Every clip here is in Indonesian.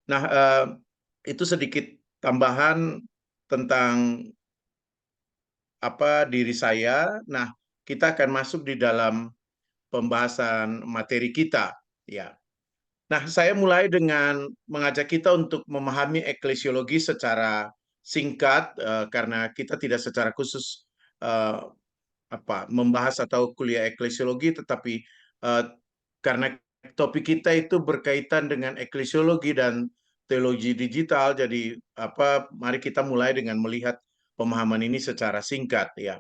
Nah, itu sedikit tambahan tentang apa diri saya. Nah, kita akan masuk di dalam pembahasan materi kita, ya. Nah, saya mulai dengan mengajak kita untuk memahami eklesiologi secara singkat, karena kita tidak secara khusus eh, membahas atau kuliah eklesiologi, tetapi eh, karena topik kita itu berkaitan dengan eklesiologi dan teologi digital, jadi mari kita mulai dengan melihat pemahaman ini secara singkat, ya.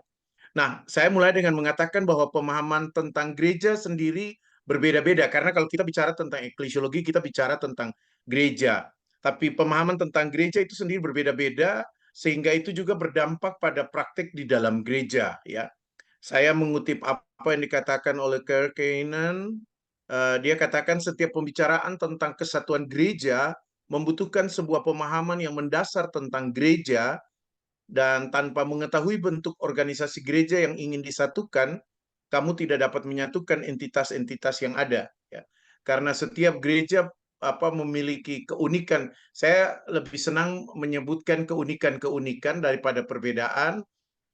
Nah, saya mulai dengan mengatakan bahwa pemahaman tentang gereja sendiri berbeda-beda, karena kalau kita bicara tentang eklesiologi, kita bicara tentang gereja. Tapi pemahaman tentang gereja itu sendiri berbeda-beda, sehingga itu juga berdampak pada praktik di dalam gereja, ya. Saya mengutip apa yang dikatakan oleh Kierkegaard. Dia katakan setiap pembicaraan tentang kesatuan gereja membutuhkan sebuah pemahaman yang mendasar tentang gereja, dan tanpa mengetahui bentuk organisasi gereja yang ingin disatukan, kamu tidak dapat menyatukan entitas-entitas yang ada. Ya. Karena setiap gereja memiliki keunikan. Saya lebih senang menyebutkan keunikan-keunikan daripada perbedaan,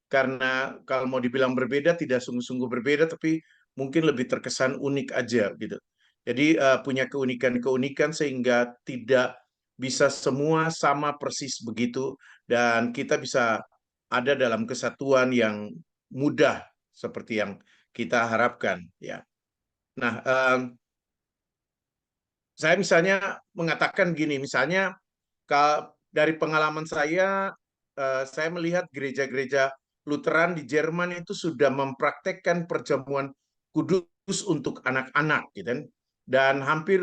karena kalau mau dibilang berbeda tidak sungguh-sungguh berbeda, tapi mungkin lebih terkesan unik aja gitu. Jadi punya keunikan-keunikan sehingga tidak bisa semua sama persis begitu, dan kita bisa ada dalam kesatuan yang mudah seperti yang kita harapkan, ya. Nah, saya misalnya mengatakan gini, misalnya dari pengalaman saya melihat gereja-gereja Lutheran di Jerman itu sudah mempraktekkan perjamuan kudus untuk anak-anak, gitu kan. Dan hampir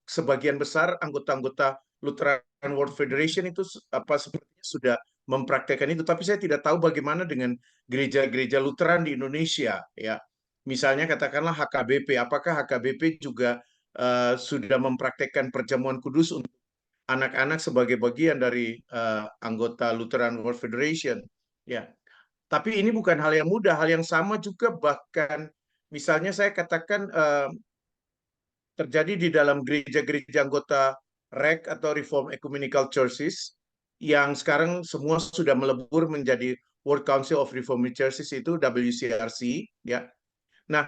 sebagian besar anggota-anggota Lutheran World Federation itu sepertinya sudah mempraktekkan itu. Tapi saya tidak tahu bagaimana dengan gereja-gereja Lutheran di Indonesia, ya. Misalnya katakanlah HKBP, apakah HKBP juga sudah mempraktekkan perjamuan kudus untuk anak-anak sebagai bagian dari anggota Lutheran World Federation, ya. Tapi ini bukan hal yang mudah. Hal yang sama juga bahkan misalnya saya katakan terjadi di dalam gereja-gereja anggota REC atau Reform Ecumenical Churches, yang sekarang semua sudah melebur menjadi World Council of Reformed Churches, itu WCRC, ya. Nah,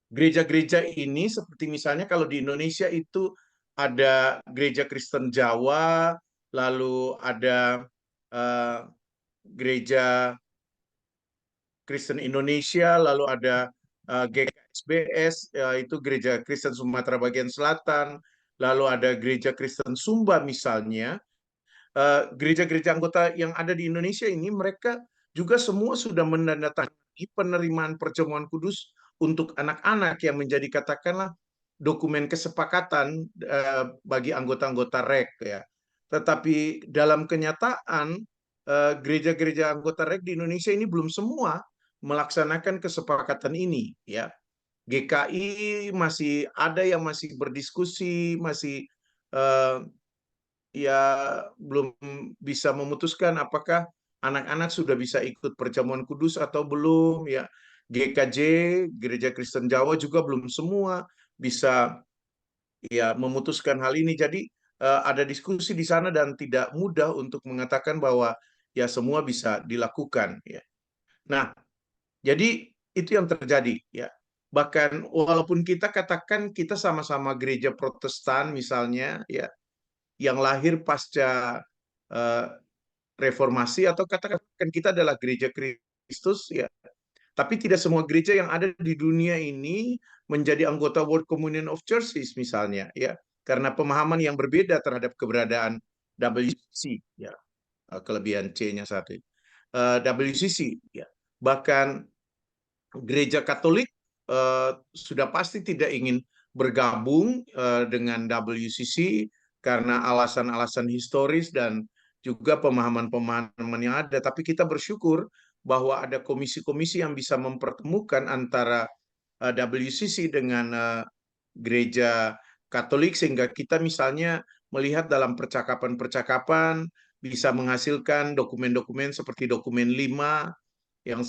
gereja-gereja ini seperti misalnya kalau di Indonesia itu ada Gereja Kristen Jawa, lalu ada eh, Gereja Kristen Indonesia, lalu ada GKSBS, itu Gereja Kristen Sumatera Bagian Selatan, lalu ada Gereja Kristen Sumba misalnya. Gereja-gereja anggota yang ada di Indonesia ini, mereka juga semua sudah menandatangani penerimaan perjamuan kudus untuk anak-anak yang menjadi katakanlah dokumen kesepakatan bagi anggota-anggota REK, ya. Tetapi dalam kenyataan gereja-gereja anggota REK di Indonesia ini belum semua melaksanakan kesepakatan ini, ya. GKI masih ada yang masih berdiskusi, masih eh, ya belum bisa memutuskan apakah anak-anak sudah bisa ikut perjamuan kudus atau belum, ya. GKJ, Gereja Kristen Jawa, juga belum semua bisa ya memutuskan hal ini. Jadi ada diskusi di sana dan tidak mudah untuk mengatakan bahwa ya semua bisa dilakukan, ya. Nah, jadi itu yang terjadi, ya. Bahkan walaupun kita katakan kita sama-sama gereja Protestan misalnya, ya, yang lahir pasca eh, reformasi, atau katakan kita adalah gereja Kristus, ya. Tapi tidak semua gereja yang ada di dunia ini menjadi anggota World Communion of Churches misalnya, ya. Karena pemahaman yang berbeda terhadap keberadaan WCC, ya. Kelebihan C-nya satu. WCC, ya. Bahkan gereja Katolik sudah pasti tidak ingin bergabung dengan WCC karena alasan-alasan historis dan juga pemahaman-pemahaman yang ada. Tapi kita bersyukur bahwa ada komisi-komisi yang bisa mempertemukan antara WCC dengan gereja Katolik, sehingga kita misalnya melihat dalam percakapan-percakapan bisa menghasilkan dokumen-dokumen seperti dokumen 5 yang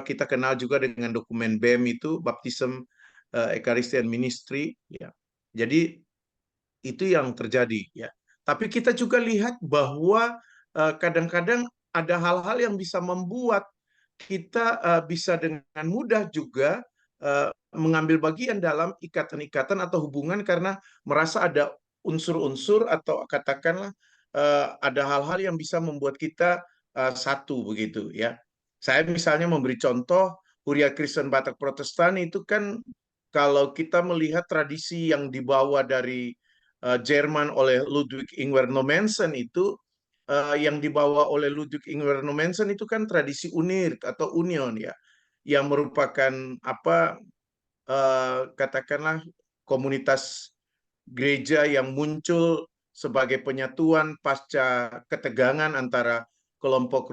kita kenal juga dengan dokumen BEM, itu Baptism Eucharistic Ministry, ya. Jadi Itu yang terjadi ya. Tapi kita juga lihat bahwa kadang-kadang ada hal-hal yang bisa membuat kita bisa dengan mudah juga mengambil bagian dalam ikatan-ikatan atau hubungan karena merasa ada unsur-unsur atau katakanlah ada hal-hal yang bisa membuat kita satu begitu ya. Saya misalnya memberi contoh Huria Kristen Batak Protestan itu kan kalau kita melihat tradisi yang dibawa dari Jerman oleh Ludwig Ingwer Nommensen itu yang dibawa oleh Ludwig Ingwer Nommensen itu kan tradisi UNIR atau Union ya, yang merupakan apa katakanlah komunitas gereja yang muncul sebagai penyatuan pasca ketegangan antara kelompok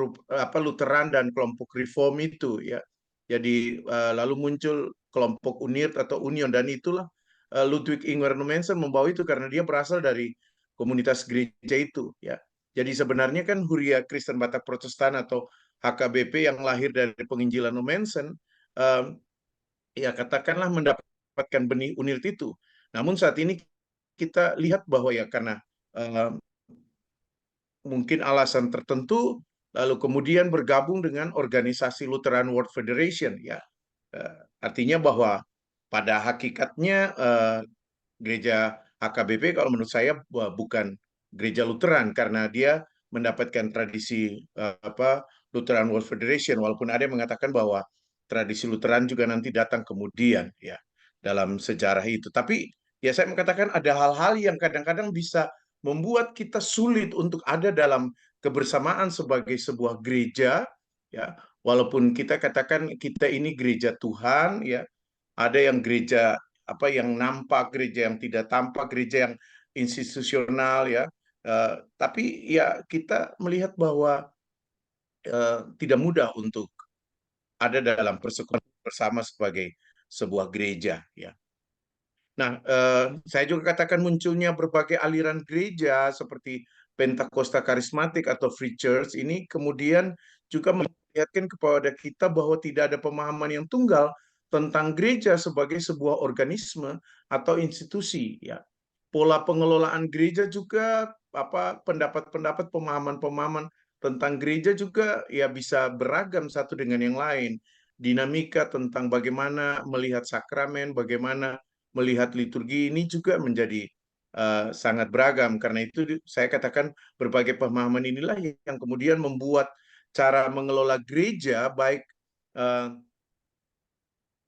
Lutheran dan kelompok Reform itu ya. Jadi lalu muncul kelompok UNIR atau Union dan itulah Ludwig Ingwer Nommensen membawa itu karena dia berasal dari komunitas gereja itu ya. Jadi sebenarnya kan Huria Kristen Batak Protestan atau HKBP yang lahir dari penginjilan Nommensen ya katakanlah mendapatkan benih UNIR itu. Namun saat ini kita lihat bahwa ya karena uh, mungkin alasan tertentu lalu kemudian bergabung dengan organisasi Lutheran World Federation ya. Artinya bahwa pada hakikatnya gereja HKBP kalau menurut saya bukan gereja Lutheran karena dia mendapatkan tradisi Lutheran World Federation walaupun ada yang mengatakan bahwa tradisi Lutheran juga nanti datang kemudian ya dalam sejarah itu. Tapi ya saya mengatakan ada hal-hal yang kadang-kadang bisa membuat kita sulit untuk ada dalam kebersamaan sebagai sebuah gereja ya walaupun kita katakan kita ini gereja Tuhan ya ada yang gereja yang nampak, gereja yang tidak tampak, gereja yang institusional ya. Tapi ya kita melihat bahwa tidak mudah untuk ada dalam persekutuan bersama sebagai sebuah gereja ya. Nah, saya juga katakan munculnya berbagai aliran gereja seperti Pentakosta Karismatik atau Free Church ini kemudian juga memperlihatkan kepada kita bahwa tidak ada pemahaman yang tunggal tentang gereja sebagai sebuah organisme atau institusi ya. Pola pengelolaan gereja juga pendapat-pendapat pemahaman-pemahaman tentang gereja juga ya bisa beragam satu dengan yang lain. Dinamika tentang bagaimana melihat sakramen, bagaimana melihat liturgi ini juga menjadi sangat beragam. Karena itu saya katakan berbagai pemahaman inilah yang kemudian membuat cara mengelola gereja baik uh,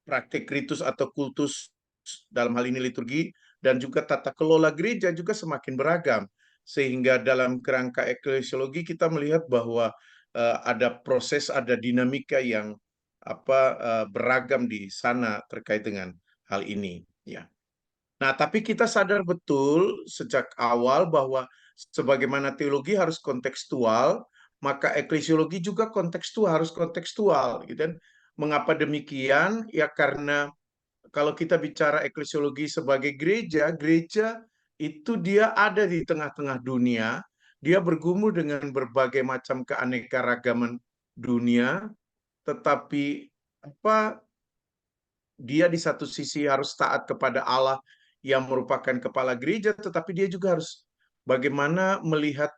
praktik ritus atau kultus dalam hal ini liturgi dan juga tata kelola gereja juga semakin beragam sehingga dalam kerangka eklesiologi kita melihat bahwa ada proses ada dinamika yang beragam di sana terkait dengan hal ini ya. Nah, tapi kita sadar betul sejak awal bahwa sebagaimana teologi harus kontekstual, maka eklesiologi juga harus kontekstual, gitu kan? Mengapa demikian? Ya karena kalau kita bicara eklesiologi sebagai gereja, gereja itu dia ada di tengah-tengah dunia, dia bergumul dengan berbagai macam keanekaragaman dunia, tetapi dia di satu sisi harus taat kepada Allah yang merupakan kepala gereja, tetapi dia juga harus bagaimana melihat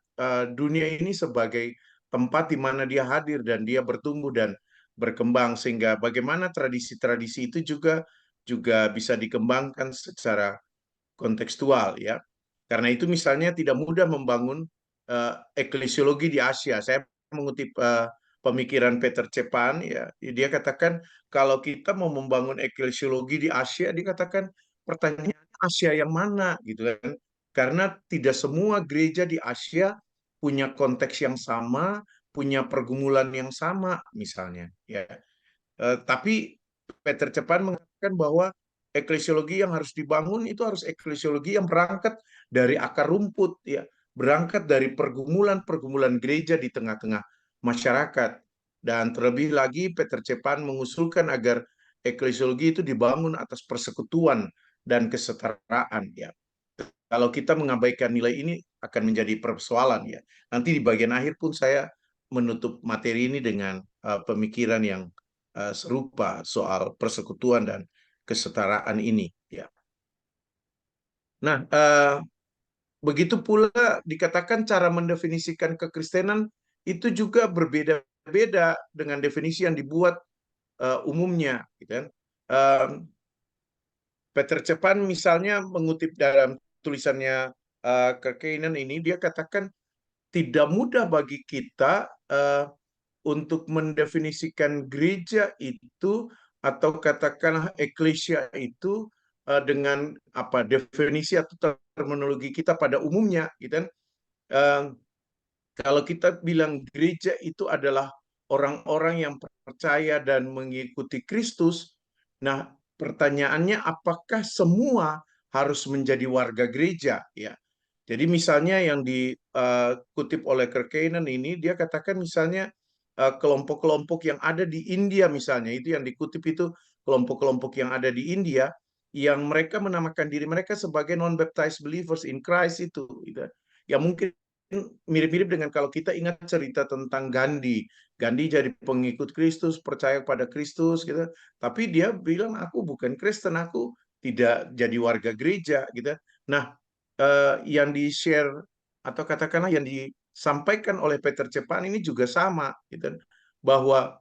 dunia ini sebagai tempat di mana dia hadir dan dia bertumbuh dan berkembang sehingga bagaimana tradisi-tradisi itu juga bisa dikembangkan secara kontekstual ya. Karena itu misalnya tidak mudah membangun eklesiologi di Asia. Saya mengutip pemikiran Peter Cepan ya. Dia katakan kalau kita mau membangun eklesiologi di Asia, dia katakan pertanyaannya Asia yang mana gitu kan. Karena tidak semua gereja di Asia punya konteks yang sama, punya pergumulan yang sama misalnya ya. Tapi Peter Cepan mengatakan bahwa eklesiologi yang harus dibangun itu harus eklesiologi yang berangkat dari akar rumput, ya, berangkat dari pergumulan-pergumulan gereja di tengah-tengah masyarakat. Dan terlebih lagi Peter Cepan mengusulkan agar eklesiologi itu dibangun atas persekutuan dan kesetaraan, ya. Kalau kita mengabaikan nilai ini akan menjadi persoalan ya. Nanti di bagian akhir pun saya menutup materi ini dengan pemikiran yang serupa soal persekutuan dan kesetaraan ini ya. Nah, begitu pula dikatakan cara mendefinisikan kekristenan itu juga berbeda-beda dengan definisi yang dibuat umumnya, gitu kan. Um, Peter Cepan misalnya mengutip dalam tulisannya Kekainan ini, dia katakan tidak mudah bagi kita untuk mendefinisikan gereja itu atau katakanlah eklesia itu dengan apa definisi atau terminologi kita pada umumnya, gitu kan. Eh, Kalau kita bilang gereja itu adalah orang-orang yang percaya dan mengikuti Kristus, nah pertanyaannya apakah semua harus menjadi warga gereja? Ya, jadi misalnya yang dikutip oleh Kerkeinen ini, dia katakan misalnya kelompok-kelompok yang ada di India misalnya, itu yang dikutip itu kelompok-kelompok yang ada di India, yang mereka menamakan diri mereka sebagai non-baptized believers in Christ itu. Gitu. Ya mungkin mirip-mirip dengan kalau kita ingat cerita tentang Gandhi. Gandhi jadi pengikut Kristus, percaya pada Kristus, gitu. Tapi dia bilang, aku bukan Kristen, aku tidak jadi warga gereja, gitu. Nah, yang di-share atau katakanlah yang disampaikan oleh Peter Cepan ini juga sama, gitu. Bahwa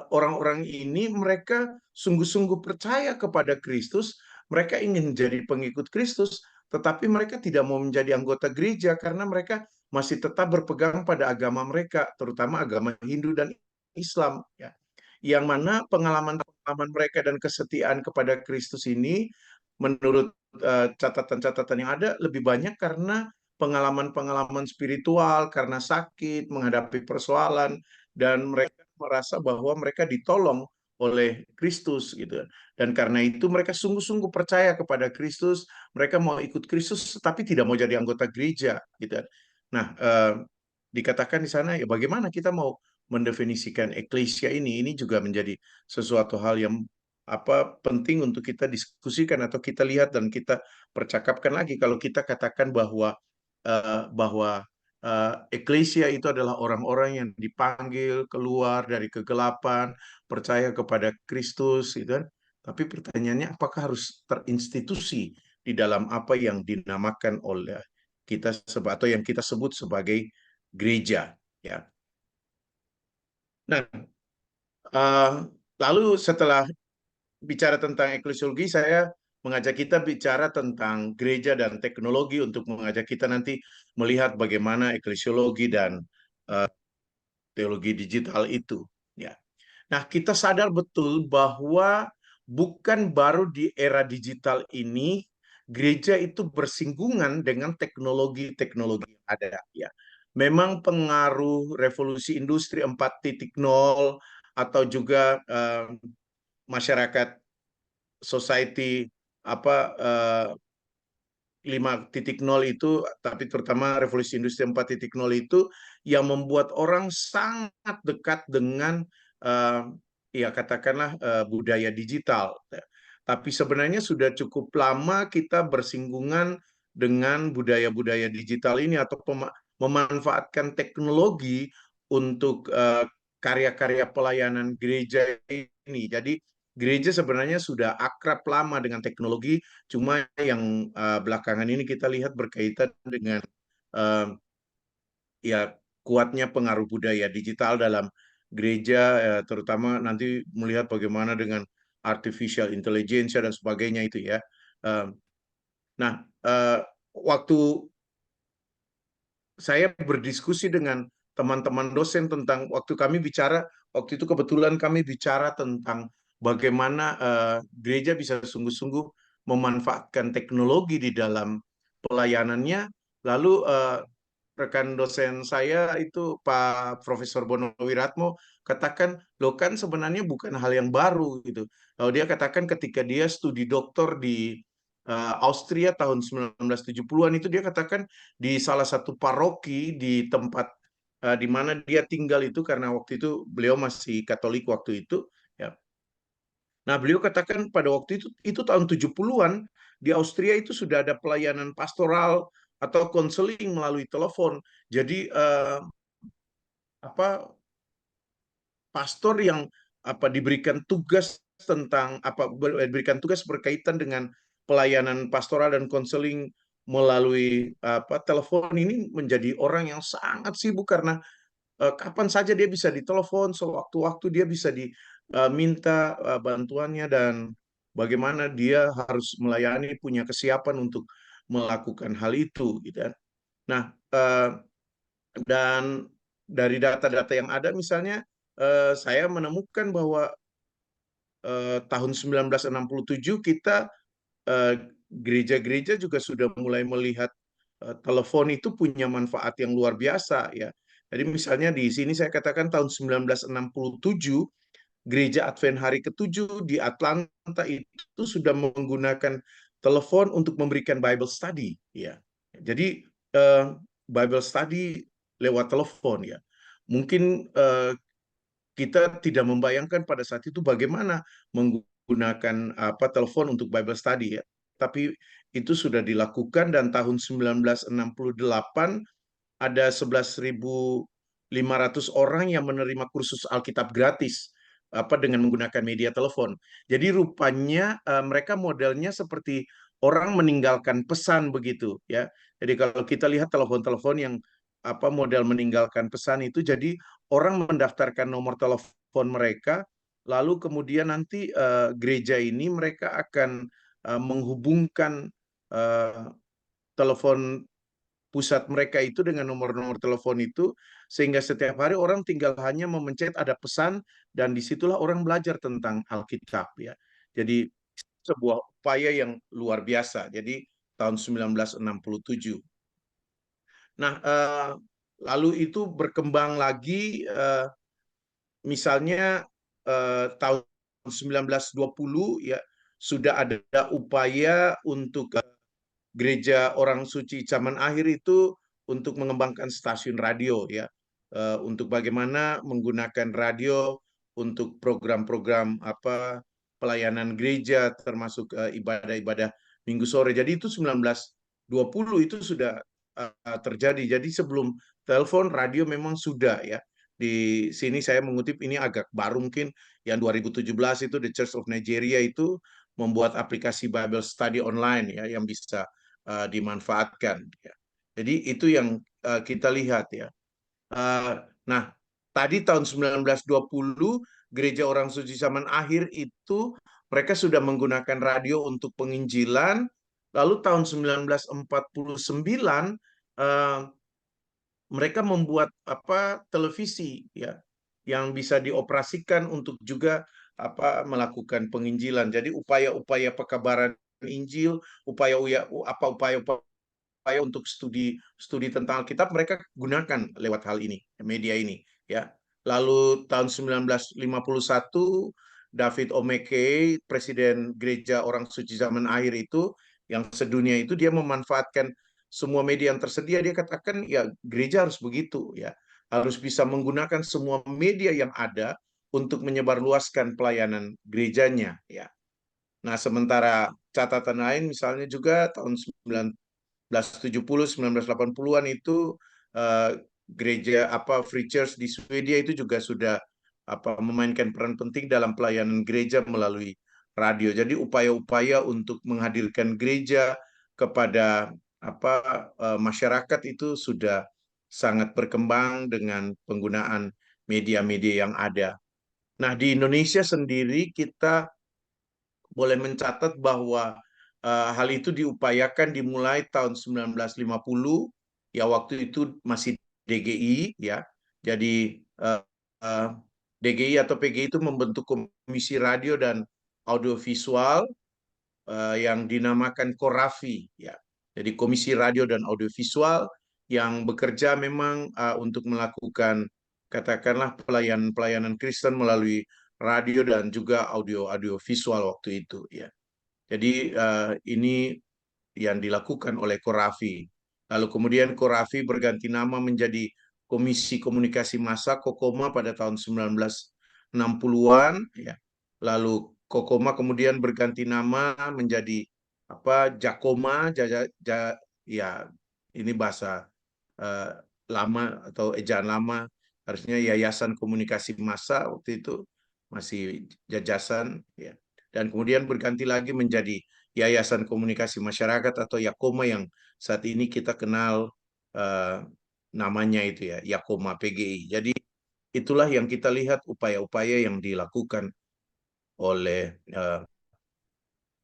orang-orang ini mereka sungguh-sungguh percaya kepada Kristus, mereka ingin menjadi pengikut Kristus, tetapi mereka tidak mau menjadi anggota gereja karena mereka masih tetap berpegang pada agama mereka, terutama agama Hindu dan Islam. Ya. Yang mana pengalaman-pengalaman mereka dan kesetiaan kepada Kristus ini, menurut catatan-catatan yang ada, lebih banyak karena pengalaman-pengalaman spiritual, karena sakit, menghadapi persoalan, dan mereka merasa bahwa mereka ditolong oleh Kristus gitu. Dan karena itu mereka sungguh-sungguh percaya kepada Kristus, mereka mau ikut Kristus tapi tidak mau jadi anggota gereja gitu. Nah, dikatakan di sana ya bagaimana kita mau mendefinisikan eklesia ini juga menjadi sesuatu hal yang penting untuk kita diskusikan atau kita lihat dan kita percakapkan lagi kalau kita katakan bahwa eklesia itu adalah orang-orang yang dipanggil keluar dari kegelapan, percaya kepada Kristus, gitu kan. Tapi pertanyaannya, apakah harus terinstitusi di dalam apa yang dinamakan oleh kita atau yang kita sebut sebagai gereja, ya. Nah, eh, lalu setelah bicara tentang eklesiologi, saya mengajak kita bicara tentang gereja dan teknologi untuk mengajak kita nanti melihat bagaimana eklesiologi dan uh, teologi digital itu. Ya. Nah, kita sadar betul bahwa bukan baru di era digital ini gereja itu bersinggungan dengan teknologi-teknologi yang ada. Ya. Memang pengaruh revolusi industri 4.0 atau juga masyarakat society apa 5.0 itu, tapi terutama revolusi industri 4.0 itu yang membuat orang sangat dekat dengan uh, ya katakanlah budaya digital. Tapi sebenarnya sudah cukup lama kita bersinggungan dengan budaya-budaya digital ini atau memanfaatkan teknologi untuk karya-karya pelayanan gereja ini. Jadi gereja sebenarnya sudah akrab lama dengan teknologi, cuma yang belakangan ini kita lihat berkaitan dengan uh, ya kuatnya pengaruh budaya digital dalam gereja, terutama nanti melihat bagaimana dengan artificial intelligence dan sebagainya itu ya. Uh, nah, waktu saya berdiskusi dengan teman-teman dosen tentang waktu itu kebetulan kami bicara tentang bagaimana gereja bisa sungguh-sungguh memanfaatkan teknologi di dalam pelayanannya. Lalu rekan dosen saya itu Pak Profesor Bono Wiratmo katakan, loh kan sebenarnya bukan hal yang baru gitu. Lalu dia katakan ketika dia studi doktor di Austria tahun 1970-an itu dia katakan di salah satu paroki di tempat di mana dia tinggal itu karena waktu itu beliau masih Katolik waktu itu ya. Nah, beliau katakan pada waktu itu tahun 70-an di Austria itu sudah ada pelayanan pastoral atau konseling melalui telepon. Jadi apa pastor yang diberikan tugas diberikan tugas berkaitan dengan pelayanan pastoral dan konseling melalui telepon ini menjadi orang yang sangat sibuk karena kapan saja dia bisa ditelepon, sewaktu-waktu dia bisa diminta bantuannya dan bagaimana dia harus melayani, punya kesiapan untuk melakukan hal itu, gitu kan. Nah, dan dari data-data yang ada, misalnya saya menemukan bahwa tahun 1967 kita eh, gereja-gereja juga sudah mulai melihat telepon itu punya manfaat yang luar biasa ya. Jadi misalnya di sini saya katakan tahun 1967 Gereja Advent Hari Ketujuh di Atlanta itu sudah menggunakan telepon untuk memberikan Bible study ya. Jadi eh, Bible study lewat telepon ya. Mungkin kita tidak membayangkan pada saat itu bagaimana menggunakan telepon untuk Bible study ya. Tapi itu sudah dilakukan dan tahun 1968 ada 11.500 orang yang menerima kursus Alkitab gratis dengan menggunakan media telepon. Jadi rupanya mereka modelnya seperti orang meninggalkan pesan begitu ya. Jadi kalau kita lihat telepon-telepon yang model meninggalkan pesan itu, jadi orang mendaftarkan nomor telepon mereka, lalu kemudian nanti gereja ini mereka akan menghubungkan eh, telepon pusat mereka itu dengan nomor-nomor telepon itu, sehingga setiap hari orang tinggal hanya memencet ada pesan dan disitulah orang belajar tentang Alkitab ya. Jadi sebuah upaya yang luar biasa. Jadi tahun 1967. Nah, lalu itu berkembang lagi, misalnya tahun 1920 ya sudah ada upaya untuk Gereja Orang Suci Zaman Akhir itu untuk mengembangkan stasiun radio ya, untuk bagaimana menggunakan radio untuk program-program pelayanan gereja termasuk ibadah-ibadah Minggu sore. Jadi itu 1920 itu sudah terjadi. Jadi sebelum telepon, radio memang sudah ya. Di sini saya mengutip ini agak baru mungkin, yang 2017 itu The Church of Nigeria itu membuat aplikasi Bible Study online ya yang bisa dimanfaatkan. Ya. Jadi itu yang kita lihat ya. Nah, tadi tahun 1920 Gereja Orang Suci Zaman Akhir itu mereka sudah menggunakan radio untuk penginjilan. Lalu tahun 1949 eh, mereka membuat televisi ya yang bisa dioperasikan untuk juga melakukan penginjilan. Jadi upaya-upaya pekabaran Injil, upaya-upaya untuk studi studi tentang Alkitab mereka gunakan lewat hal ini, media ini ya. Lalu tahun 1951 David O'Mackey, Presiden Gereja Orang Suci Zaman Akhir itu yang sedunia itu, dia memanfaatkan semua media yang tersedia. Dia katakan ya gereja harus begitu ya, harus bisa menggunakan semua media yang ada untuk menyebarluaskan pelayanan gerejanya ya. Nah, sementara catatan lain misalnya juga tahun 1970 1980-an itu gereja Free Church di Swedia itu juga sudah memainkan peran penting dalam pelayanan gereja melalui radio. Jadi upaya-upaya untuk menghadirkan gereja kepada masyarakat itu sudah sangat berkembang dengan penggunaan media-media yang ada. Nah, di Indonesia sendiri kita boleh mencatat bahwa hal itu diupayakan dimulai tahun 1950 ya, waktu itu masih DGI ya. Jadi uh, DGI atau PGI itu membentuk komisi radio dan audiovisual yang dinamakan Korafi ya. Jadi Komisi Radio dan Audiovisual yang bekerja memang untuk melakukan katakanlah pelayanan Kristen melalui radio dan juga audio visual waktu itu ya. Jadi ini yang dilakukan oleh Korafi. Lalu kemudian Korafi berganti nama menjadi Komisi Komunikasi Massa Kokoma pada tahun 1960-an ya. Lalu Kokoma kemudian berganti nama menjadi Jakoma, ya ini bahasa eh, lama atau ejaan lama, harusnya Yayasan Komunikasi Massa waktu itu masih jajasan ya. Dan kemudian berganti lagi menjadi Yayasan Komunikasi Masyarakat atau Yakoma yang saat ini kita kenal eh, namanya itu ya, Yakoma PGI. Jadi itulah yang kita lihat upaya-upaya yang dilakukan oleh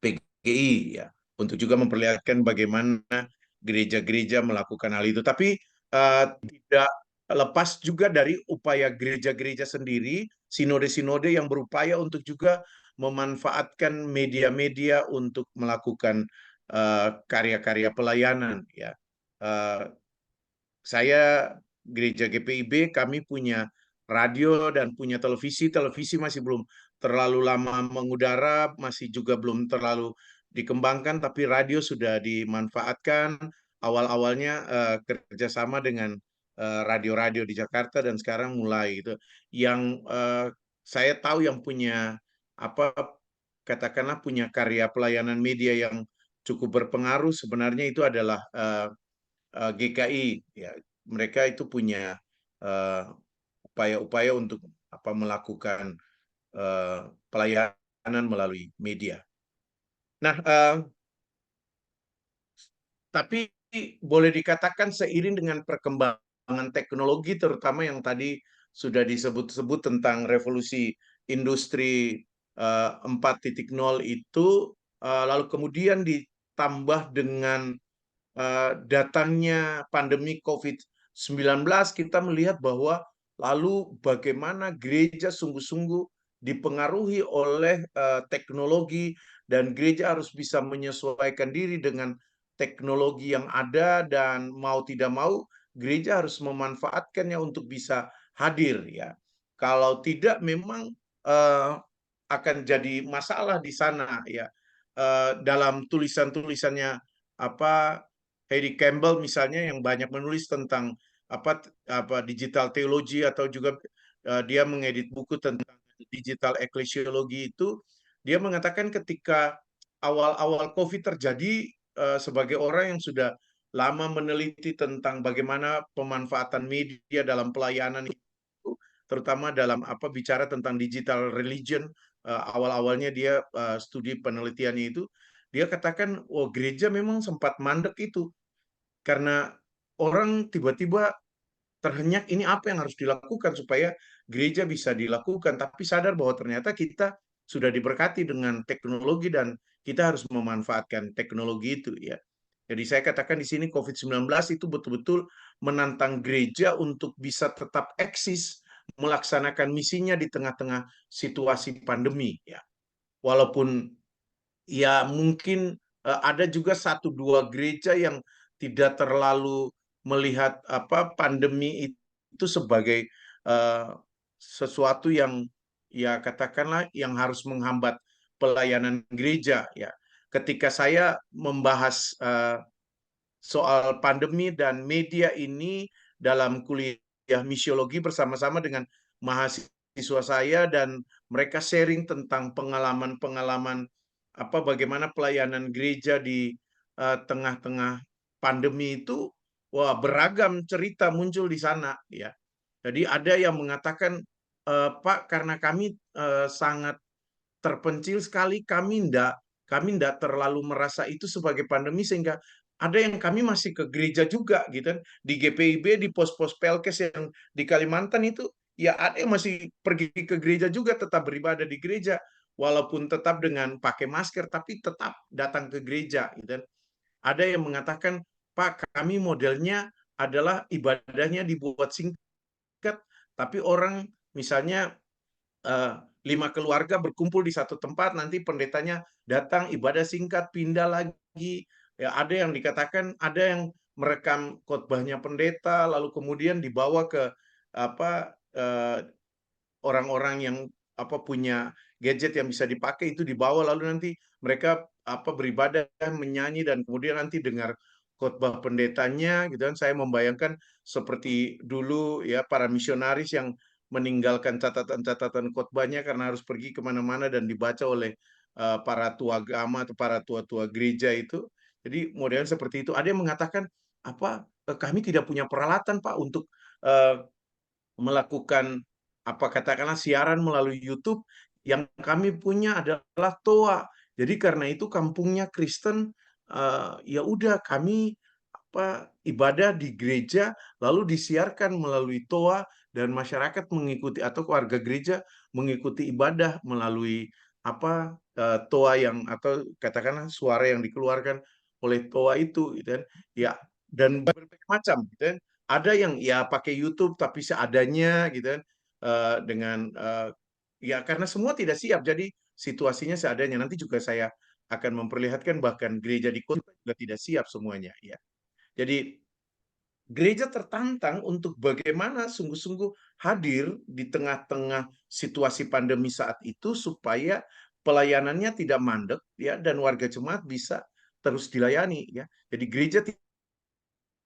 PGI ya untuk juga memperlihatkan bagaimana gereja-gereja melakukan hal itu. Tapi tidak lepas juga dari upaya gereja-gereja sendiri, sinode-sinode yang berupaya untuk juga memanfaatkan media-media untuk melakukan karya-karya pelayanan ya. Eh, saya gereja GPIB kami punya radio dan punya televisi. Televisi masih belum terlalu lama mengudara, masih juga belum terlalu dikembangkan, tapi radio sudah dimanfaatkan. Awal-awalnya kerjasama dengan radio-radio di Jakarta dan sekarang mulai itu. Yang saya tahu yang punya apa katakanlah punya karya pelayanan media yang cukup berpengaruh sebenarnya itu adalah GKI ya, mereka itu punya eh, upaya-upaya untuk melakukan eh, pelayanan melalui media. Nah, tapi boleh dikatakan seiring dengan perkembangan teknologi, terutama yang tadi sudah disebut-sebut tentang revolusi industri 4.0 itu, lalu kemudian ditambah dengan datangnya pandemi COVID-19, kita melihat bahwa lalu bagaimana gereja sungguh-sungguh dipengaruhi oleh teknologi dan gereja harus bisa menyesuaikan diri dengan teknologi yang ada dan mau tidak mau gereja harus memanfaatkannya untuk bisa hadir ya. Kalau tidak memang uh, akan jadi masalah di sana ya. Dalam tulisan-tulisannya apa Harry Campbell misalnya yang banyak menulis tentang digital teologi atau juga dia mengedit buku tentang digital eklesiologi itu dia mengatakan ketika awal-awal COVID terjadi sebagai orang yang sudah lama meneliti tentang bagaimana pemanfaatan media dalam pelayanan itu terutama dalam bicara tentang digital religion awal-awalnya dia studi penelitiannya itu dia katakan oh gereja memang sempat mandek itu karena orang tiba-tiba terhenyak ini apa yang harus dilakukan supaya gereja bisa dilakukan, tapi sadar bahwa ternyata kita sudah diberkati dengan teknologi dan kita harus memanfaatkan teknologi itu ya. Jadi saya katakan di sini COVID-19 itu betul-betul menantang gereja untuk bisa tetap eksis melaksanakan misinya di tengah-tengah situasi pandemi ya. Walaupun ya mungkin ada juga satu dua gereja yang tidak terlalu melihat pandemi itu sebagai eh, sesuatu yang ya katakanlah yang harus menghambat pelayanan gereja ya. Ketika saya membahas soal pandemi dan media ini dalam kuliah misiologi bersama-sama dengan mahasiswa saya dan mereka sharing tentang pengalaman-pengalaman bagaimana pelayanan gereja di tengah-tengah pandemi itu wah beragam cerita muncul di sana ya. Jadi ada yang mengatakan Pak karena kami sangat terpencil sekali kami ndak terlalu merasa itu sebagai pandemi sehingga ada yang kami masih ke gereja juga gitu kan di GPIB di pos-pos Pelkes yang di Kalimantan itu ya ada yang masih pergi ke gereja juga tetap beribadah di gereja walaupun tetap dengan pakai masker tapi tetap datang ke gereja gitu kan ada yang mengatakan Pak kami modelnya adalah ibadahnya dibuat singkat tapi orang misalnya eh, 5 keluarga berkumpul di satu tempat, nanti pendetanya datang ibadah singkat, pindah lagi. Ya, ada yang dikatakan ada yang merekam khotbahnya pendeta, lalu kemudian dibawa ke orang-orang yang punya gadget yang bisa dipakai itu dibawa, lalu nanti mereka beribadah, menyanyi dan kemudian nanti dengar khotbah pendetanya, gitu kan. Saya membayangkan seperti dulu ya para misionaris yang meninggalkan catatan-catatan khotbahnya karena harus pergi kemana-mana dan dibaca oleh para tua agama atau para tua-tua gereja itu. Jadi modelnya seperti itu. Ada yang mengatakan kami tidak punya peralatan Pak untuk eh, melakukan katakanlah siaran melalui YouTube. Yang kami punya adalah toa Jadi karena itu kampungnya Kristen, ya udah kami ibadah di gereja lalu disiarkan melalui toa dan masyarakat mengikuti atau warga gereja mengikuti ibadah melalui toa yang atau katakanlah suara yang dikeluarkan oleh toa itu gitu kan. Ya, dan berbagai macam gitu kan. Ada yang ya pakai YouTube tapi seadanya gitu kan. Dengan ya karena semua tidak siap jadi situasinya seadanya. Nanti juga saya akan memperlihatkan bahkan gereja di kota juga tidak siap semuanya ya. Jadi gereja tertantang untuk bagaimana sungguh-sungguh hadir di tengah-tengah situasi pandemi saat itu supaya pelayanannya tidak mandek ya dan warga jemaat bisa terus dilayani ya. Jadi gereja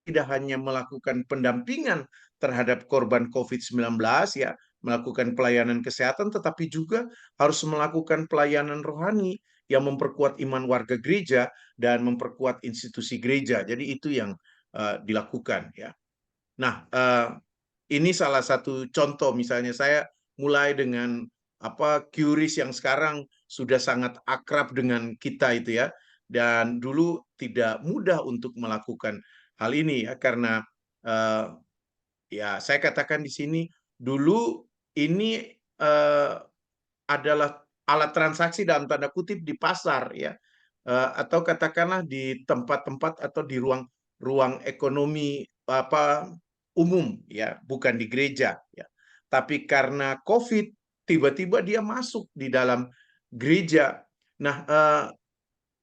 tidak hanya melakukan pendampingan terhadap korban COVID-19 ya, melakukan pelayanan kesehatan tetapi juga harus melakukan pelayanan rohani yang memperkuat iman warga gereja dan memperkuat institusi gereja. Jadi itu yang dilakukan ya. Nah, ini salah satu contoh misalnya saya mulai dengan QRIS yang sekarang sudah sangat akrab dengan kita itu ya. Dan dulu tidak mudah untuk melakukan hal ini ya karena eh, ya saya katakan di sini dulu ini eh, adalah alat transaksi dalam tanda kutip di pasar ya. Atau katakanlah di tempat-tempat atau di ruang ekonomi umum ya, bukan di gereja ya. Tapi karena COVID tiba-tiba dia masuk di dalam gereja. Nah,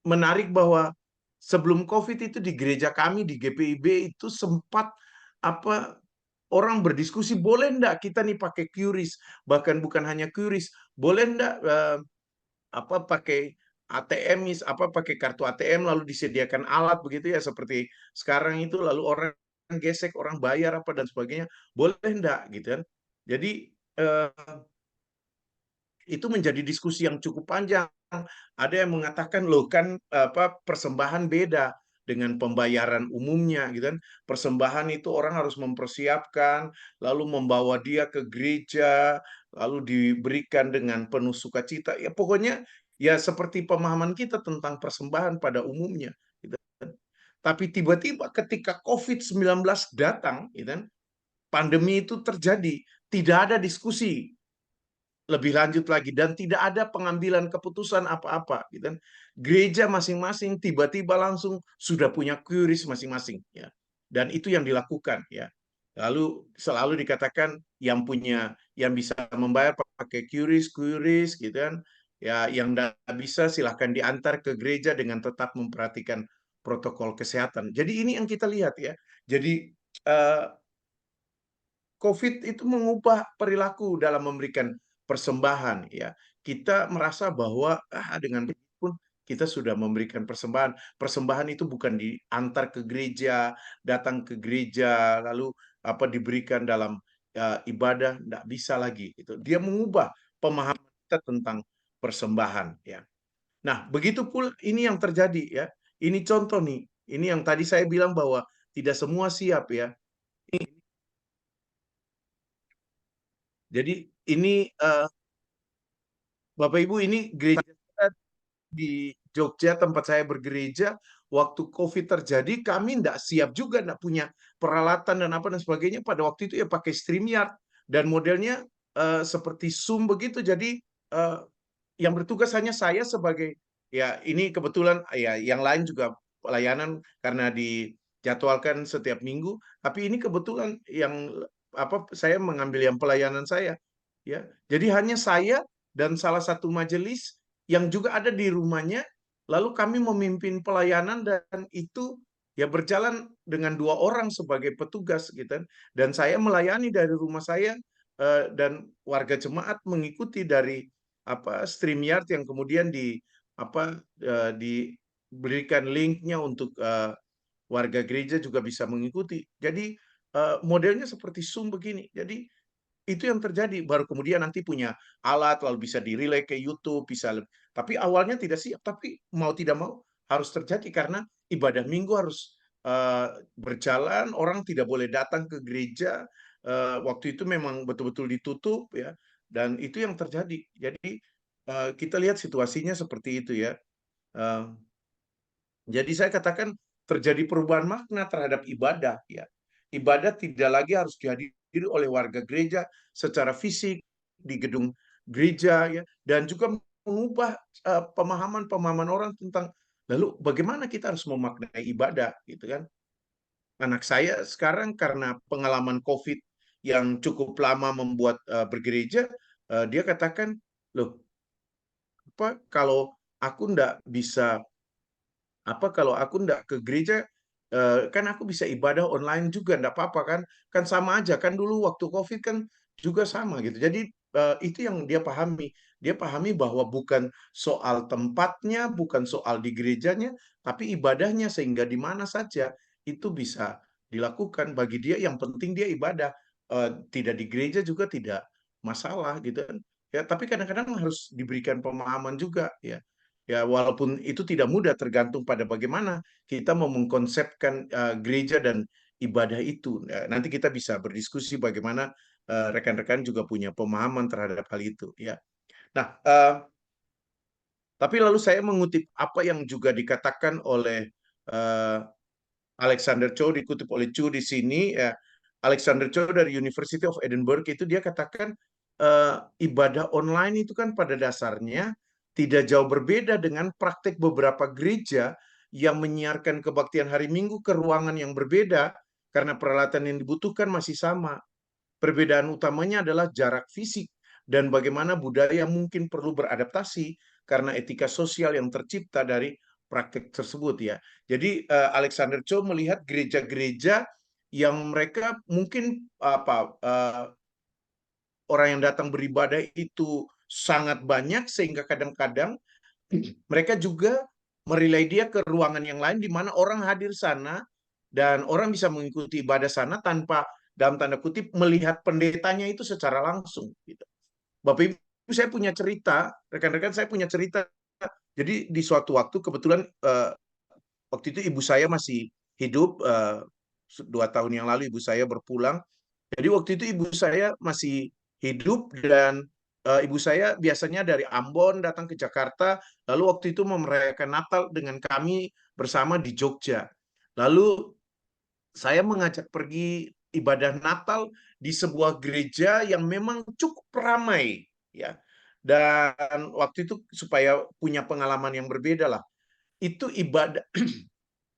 menarik bahwa sebelum COVID itu di gereja kami di GPIB itu sempat apa orang berdiskusi boleh enggak kita nih pakai QRIS, bahkan bukan hanya QRIS, boleh enggak pakai ATM pakai kartu ATM lalu disediakan alat begitu ya seperti sekarang itu lalu orang gesek orang bayar apa dan sebagainya boleh enggak gitu kan. Jadi eh, itu menjadi diskusi yang cukup panjang. Ada yang mengatakan loh kan persembahan beda dengan pembayaran umumnya gitu kan. Persembahan itu orang harus mempersiapkan, lalu membawa dia ke gereja, lalu diberikan dengan penuh sukacita. Ya pokoknya ya seperti pemahaman kita tentang persembahan pada umumnya gitu kan. Tapi tiba-tiba ketika COVID-19 datang gitu kan, pandemi itu terjadi, tidak ada diskusi lebih lanjut lagi dan tidak ada pengambilan keputusan apa-apa gitu kan. Gereja masing-masing tiba-tiba langsung sudah punya QRIS masing-masing ya. Dan itu yang dilakukan ya. Lalu selalu dikatakan yang bisa membayar pakai QRIS gitu kan. Ya yang tidak bisa silahkan diantar ke gereja dengan tetap memperhatikan protokol kesehatan. Jadi ini yang kita lihat ya. Jadi eh, COVID itu mengubah perilaku dalam memberikan persembahan ya. Kita merasa bahwa dengan begitu pun kita sudah memberikan persembahan. Persembahan itu bukan diantar ke gereja, datang ke gereja lalu diberikan dalam ibadah, tidak bisa lagi itu. Dia mengubah pemahaman kita tentang persembahan ya. Nah, begitu pula ini yang terjadi ya. Ini contoh nih. Ini yang tadi saya bilang bahwa tidak semua siap ya. Jadi ini Bapak Ibu ini gereja di Jogja tempat saya bergereja waktu COVID terjadi kami tidak siap juga tidak punya peralatan dan apa dan sebagainya pada waktu itu ya pakai StreamYard dan modelnya seperti Zoom begitu jadi eh, yang bertugas hanya saya sebagai ya ini kebetulan ya yang lain juga pelayanan karena dijadwalkan setiap minggu tapi ini kebetulan yang saya mengambil yang pelayanan saya ya jadi hanya saya dan salah satu majelis yang juga ada di rumahnya lalu kami memimpin pelayanan dan itu ya berjalan dengan 2 orang sebagai petugas gitu kan. Dan saya melayani dari rumah saya dan warga jemaat mengikuti dari StreamYard yang kemudian diberikan linknya untuk warga gereja juga bisa mengikuti. Jadi modelnya seperti Zoom begini. Jadi itu yang terjadi. Baru kemudian nanti punya alat lalu bisa di-relay ke YouTube, tapi awalnya tidak siap. Tapi mau tidak mau harus terjadi karena ibadah minggu harus berjalan. Orang tidak boleh datang ke gereja. Waktu itu memang betul-betul ditutup ya. Dan itu yang terjadi. Jadi kita lihat situasinya seperti itu ya. Eh, jadi saya katakan terjadi perubahan makna terhadap ibadah, ya. Ibadah tidak lagi harus dihadiri oleh warga gereja secara fisik di gedung gereja, ya, dan juga mengubah pemahaman-pemahaman orang tentang lalu bagaimana kita harus memaknai ibadah, gitu kan. Anak saya sekarang karena pengalaman COVID yang cukup lama membuat bergereja, dia katakan, loh, apa kalau aku ndak bisa kalau aku ndak ke gereja, kan aku bisa ibadah online juga, ndak apa-apa kan? Kan sama aja kan dulu waktu COVID kan juga sama gitu. Jadi itu yang dia pahami. Dia pahami bahwa bukan soal tempatnya, bukan soal di gerejanya, tapi ibadahnya sehingga di mana saja itu bisa dilakukan. Bagi dia yang penting dia ibadah. Tidak di gereja juga tidak masalah gitu kan. Ya, tapi kadang-kadang harus diberikan pemahaman juga ya. Ya, walaupun itu tidak mudah tergantung pada bagaimana kita mau mengkonsepkan gereja dan ibadah itu. Nanti kita bisa berdiskusi bagaimana rekan-rekan juga punya pemahaman terhadap hal itu. Ya. Nah, tapi lalu saya mengutip apa yang juga dikatakan oleh eh, Alexander Cho, dikutip oleh Chu di sini. Ya. Alexander Cho dari University of Edinburgh itu dia katakan ibadah online itu kan pada dasarnya tidak jauh berbeda dengan praktek beberapa gereja yang menyiarkan kebaktian hari Minggu ke ruangan yang berbeda karena peralatan yang dibutuhkan masih sama. Perbedaan utamanya adalah jarak fisik dan bagaimana budaya mungkin perlu beradaptasi karena etika sosial yang tercipta dari praktek tersebut ya. Jadi Alexander Cho melihat gereja-gereja yang mereka mungkin orang yang datang beribadah itu sangat banyak sehingga kadang-kadang mereka juga merelay dia ke ruangan yang lain di mana orang hadir sana dan orang bisa mengikuti ibadah sana tanpa dalam tanda kutip melihat pendetanya itu secara langsung gitu. Bapak Ibu saya punya cerita, rekan-rekan saya punya cerita. Jadi di suatu waktu kebetulan waktu itu ibu saya masih hidup, 2 tahun yang lalu ibu saya berpulang. Jadi waktu itu ibu saya masih hidup dan ibu saya biasanya dari Ambon datang ke Jakarta, lalu waktu itu merayakan Natal dengan kami bersama di Jogja. Lalu saya mengajak pergi ibadah Natal di sebuah gereja yang memang cukup ramai ya. Dan waktu itu supaya punya pengalaman yang berbeda lah. Itu ibadah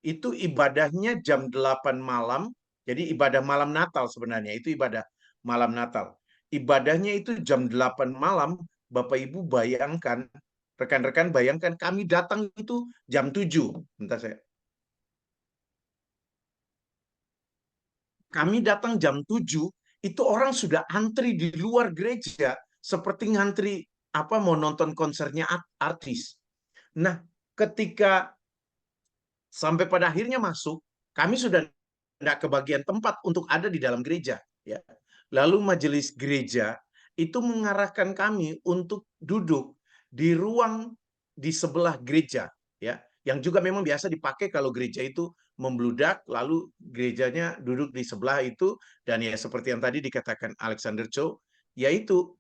itu ibadahnya jam 8 malam. Jadi ibadah malam Natal sebenarnya itu ibadah malam Natal. Ibadahnya itu jam 8 malam. Bapak Ibu bayangkan, rekan-rekan bayangkan kami datang itu jam 7. Bentar saya. Kami datang jam 7, itu orang sudah antri di luar gereja seperti ngantri apa mau nonton konsernya artis. Nah, ketika sampai pada akhirnya masuk, kami sudah tidak kebagian tempat untuk ada di dalam gereja. Ya. Lalu majelis gereja itu mengarahkan kami untuk duduk di ruang di sebelah gereja, ya, yang juga memang biasa dipakai kalau gereja itu membludak, lalu gerejanya duduk di sebelah itu, dan ya seperti yang tadi dikatakan Alexander Cho, yaitu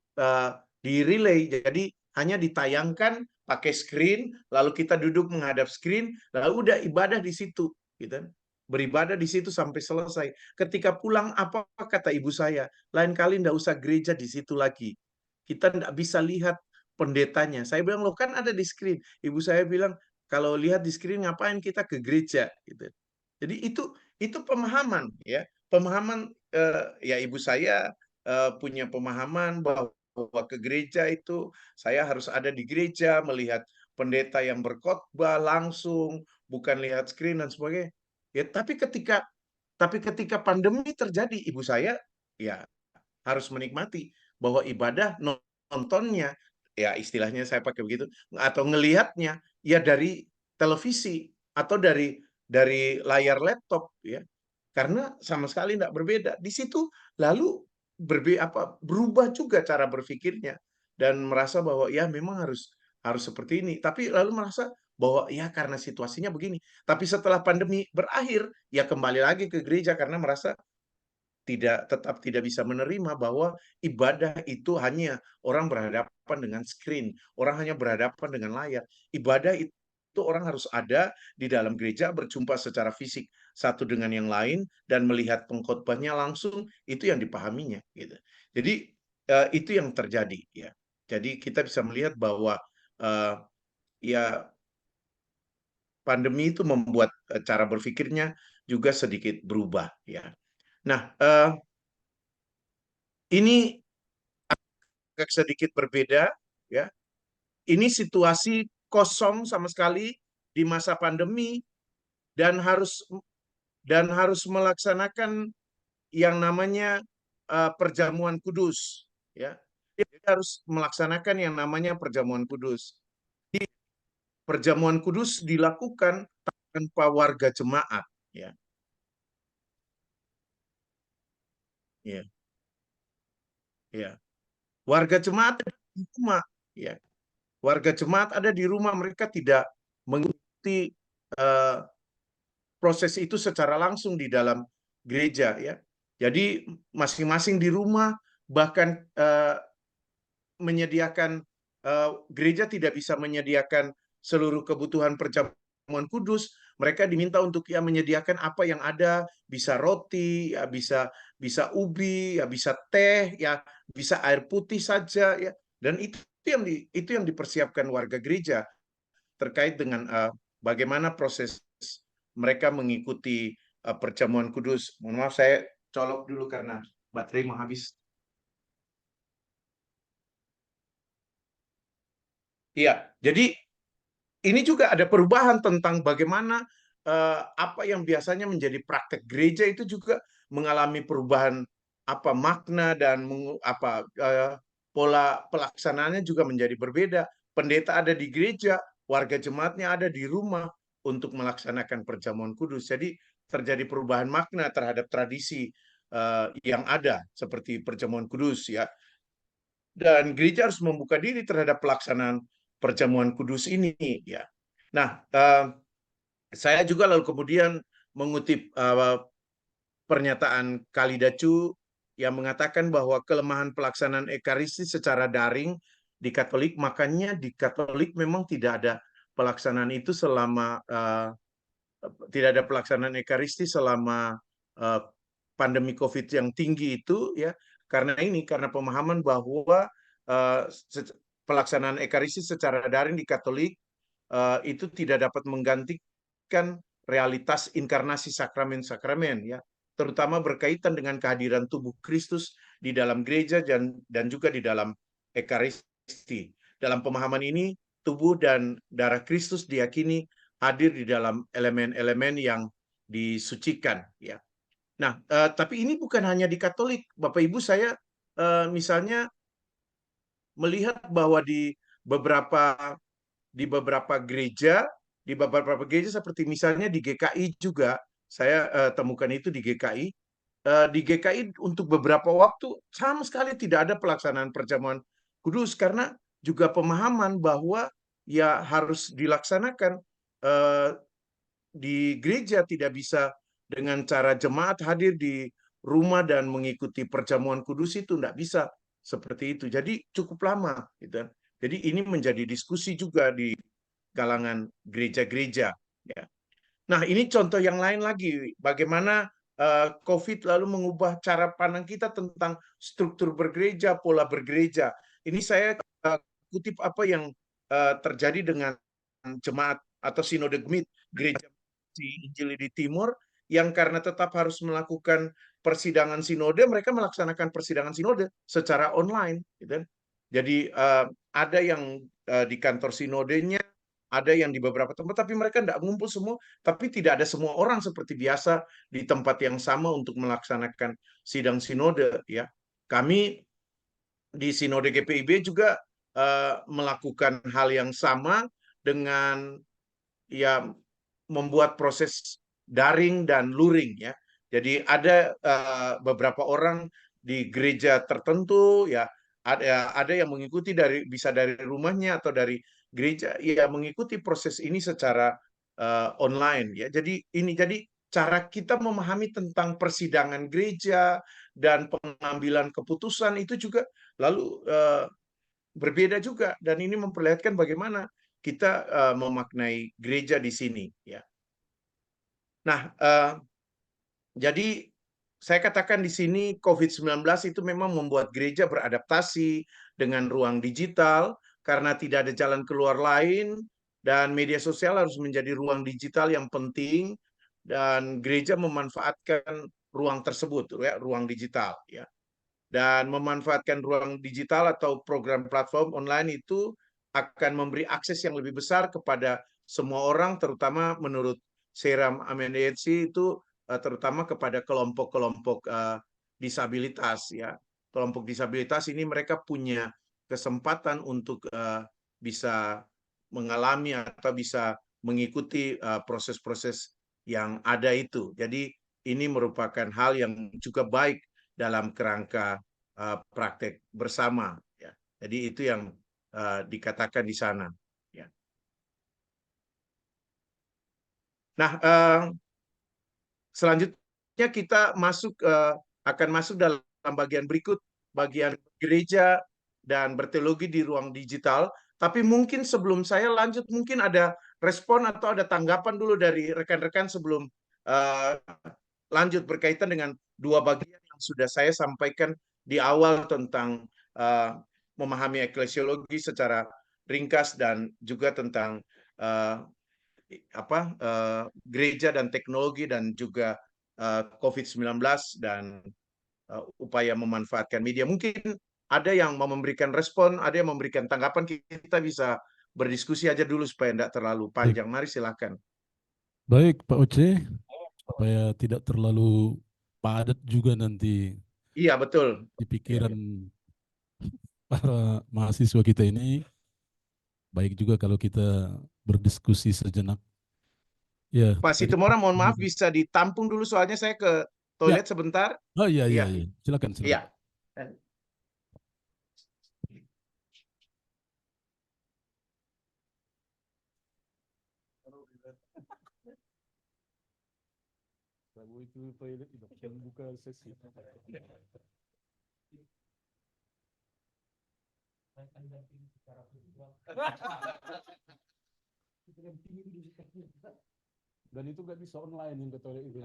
di relay, jadi hanya ditayangkan pakai screen, lalu kita duduk menghadap screen, lalu udah ibadah di situ, gitu. Beribadah di situ sampai selesai. Ketika pulang, apa kata ibu saya? Lain kali ndak usah gereja di situ lagi. Kita ndak bisa lihat pendetanya. Saya bilang, loh kan ada di screen. Ibu saya bilang, kalau lihat di screen ngapain kita ke gereja? Gitu. Jadi itu pemahaman ya, pemahaman ya ibu saya punya pemahaman bahwa ke gereja itu saya harus ada di gereja melihat pendeta yang berkhotbah langsung, bukan lihat screen dan sebagainya. Ya, tapi ketika pandemi terjadi, ibu saya ya harus menikmati bahwa ibadah nontonnya ya istilahnya saya pakai begitu atau ngelihatnya ya dari televisi atau dari layar laptop ya karena sama sekali tidak berbeda di situ lalu berubah juga cara berpikirnya dan merasa bahwa ya memang harus harus seperti ini tapi lalu merasa bahwa ya karena situasinya begini tapi setelah pandemi berakhir ya kembali lagi ke gereja karena merasa tetap tidak bisa menerima bahwa ibadah itu hanya orang berhadapan dengan screen, orang hanya berhadapan dengan layar. Ibadah itu itu orang harus ada di dalam gereja, berjumpa secara fisik satu dengan yang lain dan melihat pengkhotbahnya langsung, itu yang dipahaminya gitu. Jadi itu yang terjadi ya. Jadi kita bisa melihat bahwa ya pandemi itu membuat cara berpikirnya juga sedikit berubah ya. Nah, ini agak sedikit berbeda ya. Ini situasi kosong sama sekali di masa pandemi dan harus melaksanakan yang namanya perjamuan kudus ya. Jadi harus melaksanakan yang namanya perjamuan kudus. Perjamuan kudus dilakukan tanpa warga jemaat ya. Ya, ya. Warga jemaat ada di rumah ya. Warga jemaat ada di rumah, mereka tidak mengikuti eh, proses itu secara langsung di dalam gereja ya. Jadi masing-masing di rumah, bahkan menyediakan gereja tidak bisa menyediakan seluruh kebutuhan perjamuan kudus. Mereka diminta untuk ya menyediakan apa yang ada, bisa roti, ya bisa bisa ubi, ya bisa teh, ya bisa air putih saja ya. Dan itu yang dipersiapkan warga gereja terkait dengan bagaimana proses mereka mengikuti perjamuan kudus. Mohon maaf saya colok dulu karena baterai mau habis. Iya, jadi ini juga ada perubahan tentang bagaimana apa yang biasanya menjadi praktek gereja itu juga mengalami perubahan apa makna dan pola pelaksanaannya juga menjadi berbeda. Pendeta ada di gereja, warga jemaatnya ada di rumah untuk melaksanakan perjamuan kudus. Jadi terjadi perubahan makna terhadap tradisi yang ada seperti perjamuan kudus ya. Dan gereja harus membuka diri terhadap pelaksanaan perjamuan kudus ini ya. Nah, saya juga lalu kemudian mengutip pernyataan Kalidacu yang mengatakan bahwa kelemahan pelaksanaan ekaristi secara daring di Katolik, makanya di Katolik memang tidak ada pelaksanaan itu selama tidak ada pelaksanaan ekaristi selama uh, pandemi COVID yang tinggi itu ya, karena pemahaman bahwa uh, pelaksanaan ekaristi secara daring di Katolik itu tidak dapat menggantikan realitas inkarnasi sakramen-sakramen ya, terutama berkaitan dengan kehadiran tubuh Kristus di dalam gereja dan juga di dalam ekaristi. Dalam pemahaman ini, tubuh dan darah Kristus diyakini hadir di dalam elemen-elemen yang disucikan ya. Nah, tapi ini bukan hanya di Katolik, Bapak Ibu. Saya misalnya melihat bahwa beberapa gereja, di beberapa gereja seperti misalnya di GKI juga, saya temukan itu di GKI. Di GKI untuk beberapa waktu sama sekali tidak ada pelaksanaan perjamuan kudus karena juga pemahaman bahwa ya harus dilaksanakan eh, di gereja, tidak bisa dengan cara jemaat hadir di rumah dan mengikuti perjamuan kudus, itu tidak bisa seperti itu. Jadi cukup lama gitu. Jadi ini menjadi diskusi juga di kalangan gereja-gereja ya. Nah, ini contoh yang lain lagi bagaimana COVID lalu mengubah cara pandang kita tentang struktur bergereja, pola bergereja. Ini saya kutip apa yang terjadi dengan jemaat atau sinode gemit gereja di Injili di Timur, yang karena tetap harus melakukan persidangan sinode, mereka melaksanakan persidangan sinode secara online gitu kan. Jadi ada yang di kantor sinodenya, ada yang di beberapa tempat, tapi mereka tidak ngumpul semua, tapi tidak ada semua orang seperti biasa di tempat yang sama untuk melaksanakan sidang sinode ya. Kami di sinode GPIB juga melakukan hal yang sama dengan ya membuat proses daring dan luring ya. Jadi ada beberapa orang di gereja tertentu ya, ada yang mengikuti bisa dari rumahnya atau dari gereja ya, mengikuti proses ini secara online ya. Jadi cara kita memahami tentang persidangan gereja dan pengambilan keputusan itu juga lalu berbeda juga, dan ini memperlihatkan bagaimana kita memaknai gereja di sini, ya. Nah, jadi saya katakan di sini COVID-19 itu memang membuat gereja beradaptasi dengan ruang digital karena tidak ada jalan keluar lain dan media sosial harus menjadi ruang digital yang penting dan gereja memanfaatkan ruang tersebut, ya, ruang digital, ya. Dan memanfaatkan ruang digital atau program platform online itu akan memberi akses yang lebih besar kepada semua orang, terutama menurut Seram Amenensi itu terutama kepada kelompok-kelompok disabilitas, ya. Kelompok disabilitas ini mereka punya kesempatan untuk bisa mengalami atau bisa mengikuti proses-proses yang ada itu. Jadi ini merupakan hal yang juga baik dalam kerangka praktek bersama, ya. Jadi itu yang dikatakan di sana, ya. Nah, selanjutnya kita akan masuk dalam bagian berikut, bagian gereja dan berteologi di ruang digital. Tapi mungkin sebelum saya lanjut, mungkin ada respon atau ada tanggapan dulu dari rekan-rekan sebelum uh, lanjut berkaitan dengan dua bagian yang sudah saya sampaikan di awal tentang uh, memahami eklesiologi secara ringkas dan juga tentang uh, gereja dan teknologi dan juga COVID-19 dan upaya memanfaatkan media. Mungkin ada yang mau memberikan respon, ada yang memberikan tanggapan, kita bisa berdiskusi aja dulu supaya tidak terlalu Baik, panjang. Mari silakan. baik Pak Oce, supaya tidak terlalu padat juga nanti Iya, betul. di Ya, pikiran ya. para mahasiswa kita ini. Baik juga kalau kita berdiskusi sejenak. Ya, Pak tadi. Situmorang, mohon maaf bisa ditampung dulu soalnya saya ke Ya, toilet sebentar. oh iya iya Iya, iya. Silakan iya. silakan. Kalau itu toilet tidak buka sesi. Dan itu nggak bisa online yang ke toilet itu.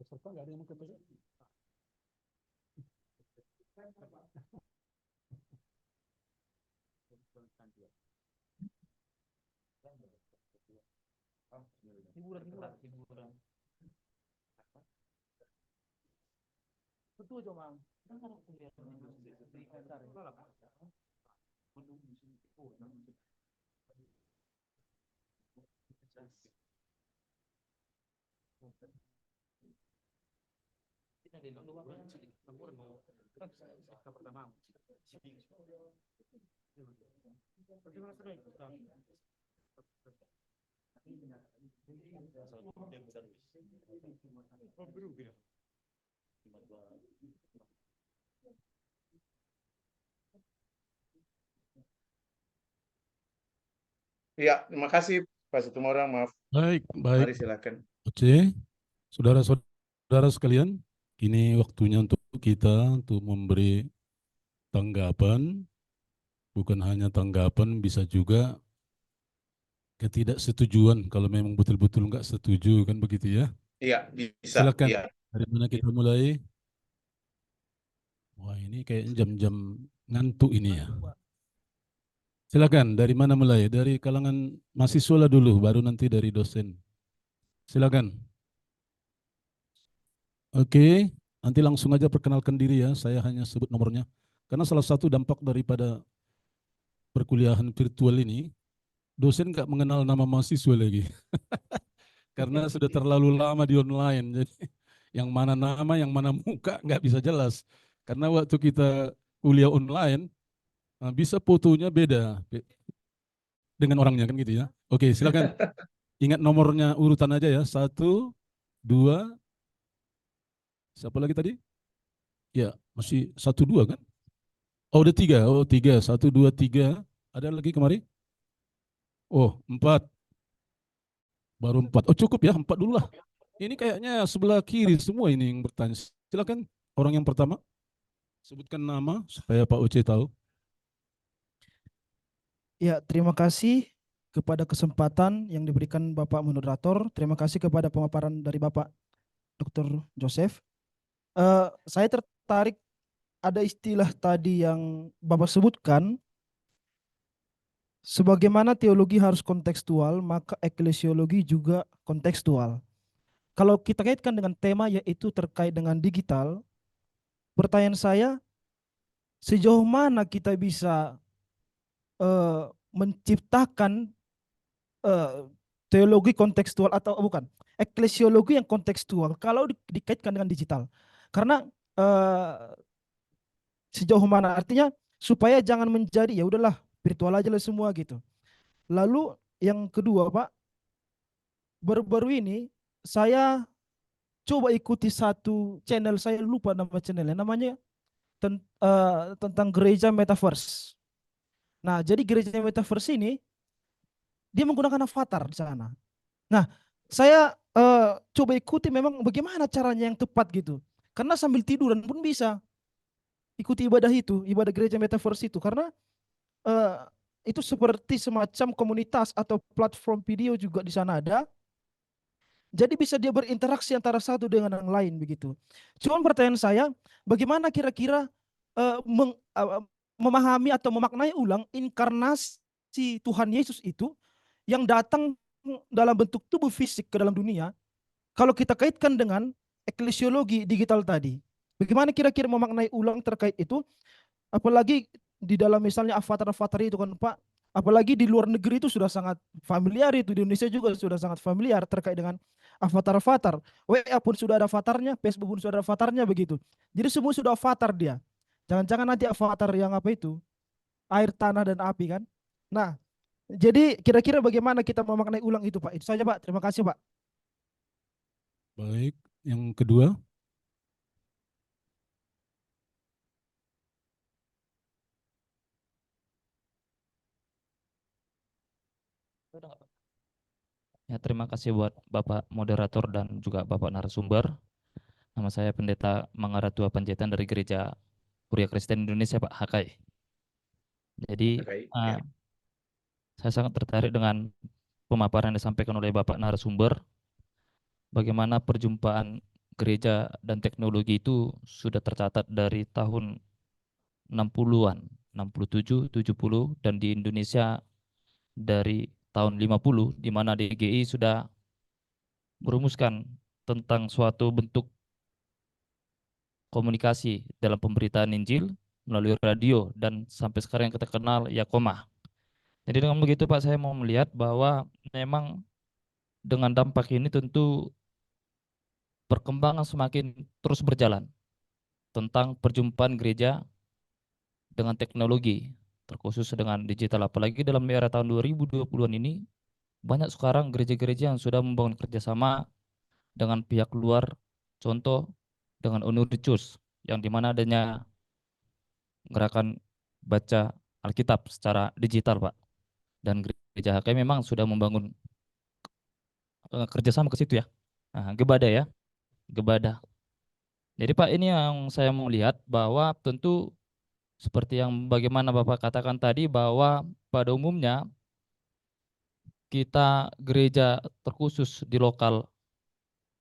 Peserta nggak ada yang mau ke toilet. Hiburan. Betul cuma. Ya, terima kasih Pak Situmorang. Maaf, Baik, baik. mari silakan. Oke, saudara-saudara sekalian, ini waktunya untuk kita untuk memberi tanggapan, bukan hanya tanggapan, bisa juga ketidaksetujuan kalau memang betul-betul nggak setuju kan begitu ya. Iya, bisa. Silakan. Iya. Dari mana kita mulai? Wah, ini kayak jam-jam ngantuk ini ya. Silakan, dari mana mulai? Dari kalangan mahasiswa lah dulu, baru nanti dari dosen. Silakan. Oke, nanti langsung aja perkenalkan diri ya. Saya hanya sebut nomornya. Karena salah satu dampak daripada perkuliahan virtual ini, dosen nggak mengenal nama mahasiswa lagi. Karena sudah terlalu lama di online. Jadi yang mana nama, yang mana muka nggak bisa jelas. Karena waktu kita kuliah online, bisa fotonya beda dengan orangnya kan gitu ya. Oke, silakan. Ingat nomornya urutan aja ya. Satu, dua, siapa lagi tadi? Ya, masih satu, dua kan? Oh, udah tiga. Oh, tiga. Satu, dua, tiga. Ada lagi kemari? Oh, empat. Baru empat. Oh, cukup ya. Empat dulu lah. Ini kayaknya sebelah kiri semua ini yang bertanya. Silakan orang yang pertama. Sebutkan nama supaya Pak Uce tahu. Ya, terima kasih kepada kesempatan yang diberikan Bapak moderator. Terima kasih kepada pemaparan dari Bapak Dr. Joseph. Saya tertarik ada istilah tadi yang Bapak sebutkan, sebagaimana teologi harus kontekstual, maka eklesiologi juga kontekstual. Kalau kita kaitkan dengan tema yaitu terkait dengan digital, pertanyaan saya, sejauh mana kita bisa menciptakan eh, teologi kontekstual atau bukan eklesiologi yang kontekstual kalau dikaitkan dengan digital, karena eh, sejauh mana artinya supaya jangan menjadi ya udahlah virtual aja lah semua gitu. Lalu yang kedua Pak, baru-baru ini saya coba ikuti satu channel, saya lupa nama channelnya, namanya tentang gereja metaverse. Nah, jadi gereja metaverse ini dia menggunakan avatar di sana. Nah, saya coba ikuti memang bagaimana caranya yang tepat gitu. Karena sambil tiduran pun bisa ikuti ibadah itu, ibadah gereja metaverse itu. Karena eh, itu seperti semacam komunitas atau platform video juga di sana ada. Jadi bisa dia berinteraksi antara satu dengan yang lain begitu. Cuman pertanyaan saya, bagaimana kira-kira memahami atau memaknai ulang inkarnasi Tuhan Yesus itu yang datang dalam bentuk tubuh fisik ke dalam dunia, kalau kita kaitkan dengan eklesiologi digital tadi, bagaimana kira-kira memaknai ulang terkait itu, apalagi di dalam misalnya avatar-avatar itu kan Pak, apalagi di luar negeri itu sudah sangat familiar, itu di Indonesia juga sudah sangat familiar terkait dengan avatar-avatar. WA pun sudah ada avatarnya, Facebook pun sudah ada avatarnya begitu. Jadi semua sudah avatar dia. Jangan-jangan nanti avatar yang apa itu, air, tanah, dan api kan. Nah, jadi kira-kira bagaimana kita memaknai ulang itu Pak? Itu saja Pak, terima kasih Pak. Baik, yang kedua. Ya, terima kasih buat Bapak moderator dan juga Bapak narasumber. Nama saya Pendeta Mangaratua Panjaitan dari Gereja Kuria Kristen Indonesia, Pak HKI. Jadi, Oke, uh, ya. saya sangat tertarik dengan pemaparan yang disampaikan oleh Bapak narasumber. Bagaimana perjumpaan gereja dan teknologi itu sudah tercatat dari tahun 60-an, 67, 70, dan di Indonesia dari tahun 50, di mana DGI sudah merumuskan tentang suatu bentuk komunikasi dalam pemberitaan Injil melalui radio dan sampai sekarang yang kita kenal Yakomah. Jadi dengan begitu Pak, saya mau melihat bahwa memang dengan dampak ini tentu perkembangan semakin terus berjalan tentang perjumpaan gereja dengan teknologi, terkhusus dengan digital, apalagi dalam era tahun 2020-an ini banyak sekarang gereja-gereja yang sudah membangun kerjasama dengan pihak luar, contoh dengan Onuricus, yang dimana adanya gerakan baca Alkitab secara digital, Pak. Dan gereja HKM memang sudah membangun kerjasama ke situ ya. Nah, Gebada ya, Gebada. Jadi Pak, ini yang saya mau lihat bahwa tentu seperti yang bagaimana Bapak katakan tadi bahwa pada umumnya kita gereja terkhusus di lokal,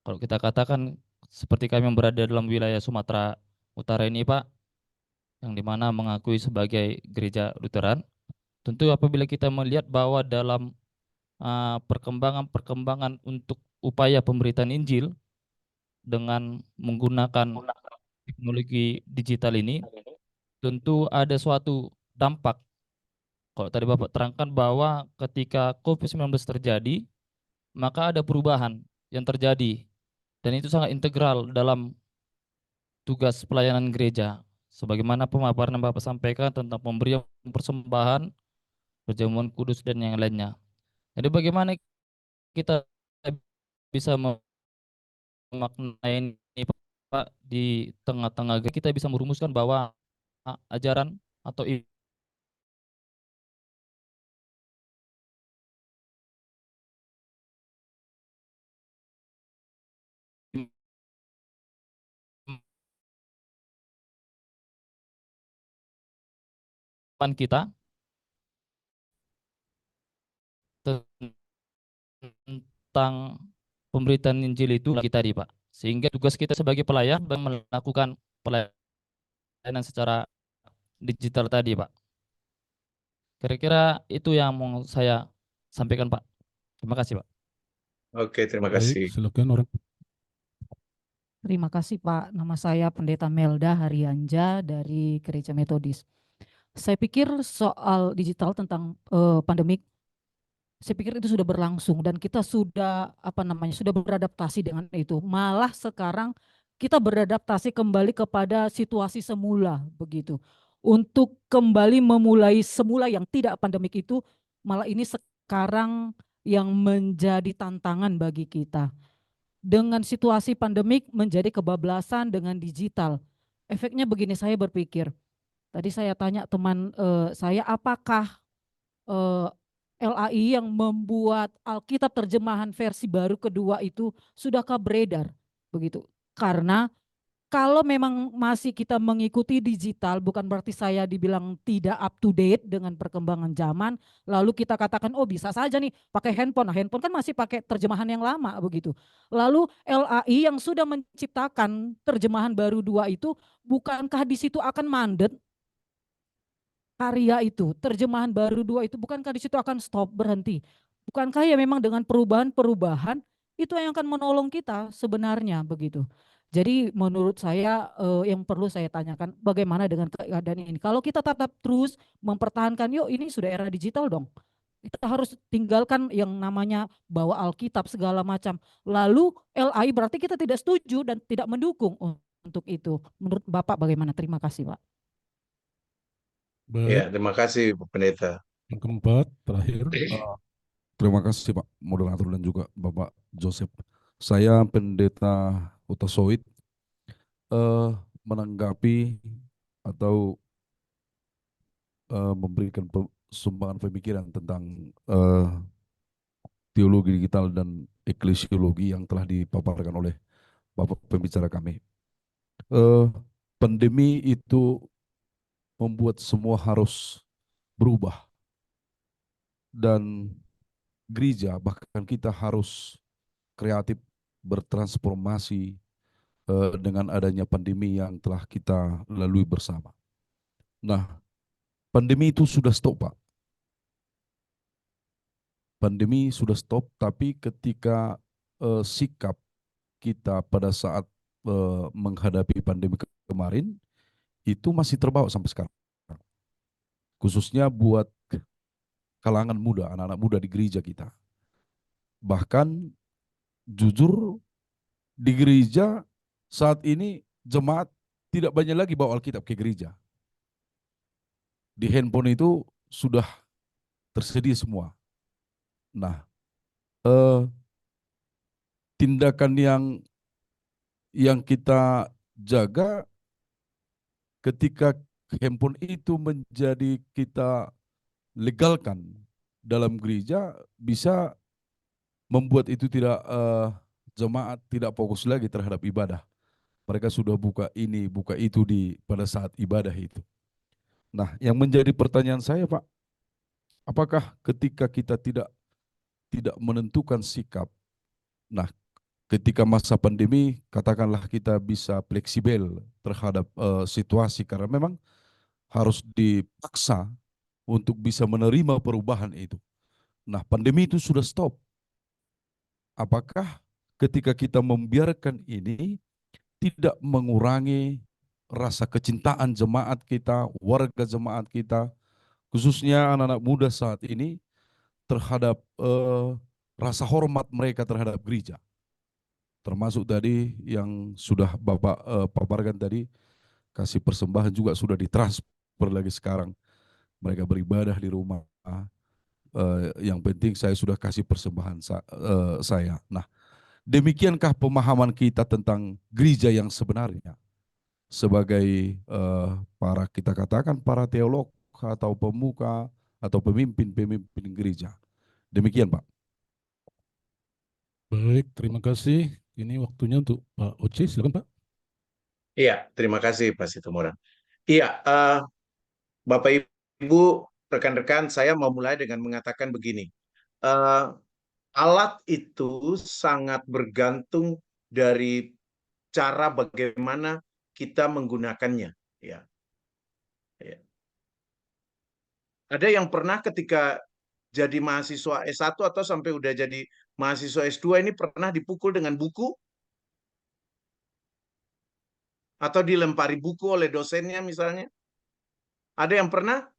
kalau kita katakan seperti kami yang berada dalam wilayah Sumatera Utara ini Pak, yang dimana mengakui sebagai gereja Lutheran, tentu apabila kita melihat bahwa dalam perkembangan untuk upaya pemberitaan Injil dengan menggunakan teknologi digital ini, tentu ada suatu dampak. Kalau tadi Bapak terangkan bahwa ketika COVID-19 terjadi, maka ada perubahan yang terjadi. Dan itu sangat integral dalam tugas pelayanan gereja. Sebagaimana pemaparan yang Bapak sampaikan tentang pemberian persembahan, perjamuan kudus, dan yang lainnya. Jadi bagaimana kita bisa memaknai ini Pak di tengah-tengah kita bisa merumuskan bahwa ajaran atau iman kita tentang pemberitaan Injil itu lagi tadi Pak. Sehingga tugas kita sebagai pelayan melakukan pelayanan secara digital tadi Pak. Kira-kira itu yang mau saya sampaikan Pak. Terima kasih Pak. Oke, terima Baik, kasih. silakan orang. Terima kasih Pak. Nama saya Pendeta Melda Haryanja dari Gereja Metodis. Saya pikir soal digital tentang pandemik, saya pikir itu sudah berlangsung dan kita sudah sudah beradaptasi dengan itu. Malah sekarang kita beradaptasi kembali kepada situasi semula begitu. Untuk kembali memulai semula yang tidak pandemik itu, malah ini sekarang yang menjadi tantangan bagi kita. Dengan situasi pandemik menjadi kebablasan dengan digital. Efeknya begini, saya berpikir, tadi saya tanya teman saya apakah LAI yang membuat Alkitab terjemahan versi baru kedua itu sudahkah beredar begitu? Karena kalau memang masih kita mengikuti digital, bukan berarti saya dibilang tidak up to date dengan perkembangan zaman, lalu kita katakan, oh bisa saja nih pakai handphone. Nah, handphone kan masih pakai terjemahan yang lama begitu. Lalu LAI yang sudah menciptakan terjemahan baru dua itu, bukankah di situ akan mandet karya itu, terjemahan baru dua itu, bukankah di situ akan stop, berhenti? Bukankah ya memang dengan perubahan-perubahan itu yang akan menolong kita sebenarnya begitu. Jadi menurut saya yang perlu saya tanyakan bagaimana dengan keadaan ini. Kalau kita tetap terus mempertahankan, yuk ini sudah era digital dong. Kita harus tinggalkan yang namanya bawa Alkitab segala macam. Lalu LAI berarti kita tidak setuju dan tidak mendukung untuk itu. Menurut Bapak bagaimana? Terima kasih Pak. Ya, Baik, terima kasih Bu Pendeta. yang keempat, terakhir. Terima kasih Pak Moderator dan juga Bapak Joseph. Saya Pendeta Utasoid menanggapi atau memberikan sumbangan pemikiran tentang teologi digital dan eklesiologi yang telah dipaparkan oleh Bapak pembicara kami. Pandemi itu membuat semua harus berubah dan gereja bahkan kita harus kreatif bertransformasi dengan adanya pandemi yang telah kita lalui bersama. Nah, pandemi itu sudah stop, Pak. Pandemi sudah stop, tapi ketika sikap kita pada saat menghadapi pandemi kemarin itu masih terbawa sampai sekarang. Khususnya buat kalangan muda, anak-anak muda di gereja kita. Bahkan jujur di gereja saat ini jemaat tidak banyak lagi bawa Alkitab ke gereja. Di handphone itu sudah tersedia semua. Nah, tindakan yang kita jaga ketika handphone itu menjadi kita legalkan dalam gereja bisa membuat itu tidak jemaat tidak fokus lagi terhadap ibadah. Mereka sudah buka ini, buka itu pada saat ibadah itu. Nah, yang menjadi pertanyaan saya, Pak, apakah ketika kita tidak menentukan sikap, nah ketika masa pandemi katakanlah kita bisa fleksibel terhadap situasi karena memang harus dipaksa untuk bisa menerima perubahan itu. Nah, pandemi itu sudah stop. Apakah ketika kita membiarkan ini tidak mengurangi rasa kecintaan jemaat kita, warga jemaat kita, khususnya anak-anak muda saat ini terhadap rasa hormat mereka terhadap gereja. Termasuk tadi yang sudah Bapak paparkan tadi, kasih persembahan juga sudah ditransfer lagi sekarang. Mereka beribadah di rumah. Yang penting saya sudah kasih persembahan saya. Nah, demikiankah pemahaman kita tentang gereja yang sebenarnya? Sebagai kita katakan para teolog atau pemuka atau pemimpin gereja. Demikian, Pak. Baik, terima kasih. Ini waktunya untuk Pak Oce, silakan Pak. Iya, terima kasih Pak Situmorang. Iya, Bapak Ibu, rekan-rekan, saya mau mulai dengan mengatakan begini. Alat itu sangat bergantung dari cara bagaimana kita menggunakannya. Ya. Ya. Ada yang pernah ketika jadi mahasiswa S1 atau sampai udah jadi mahasiswa S2 ini pernah dipukul dengan buku? Atau dilempari buku oleh dosennya misalnya? Ada yang pernah?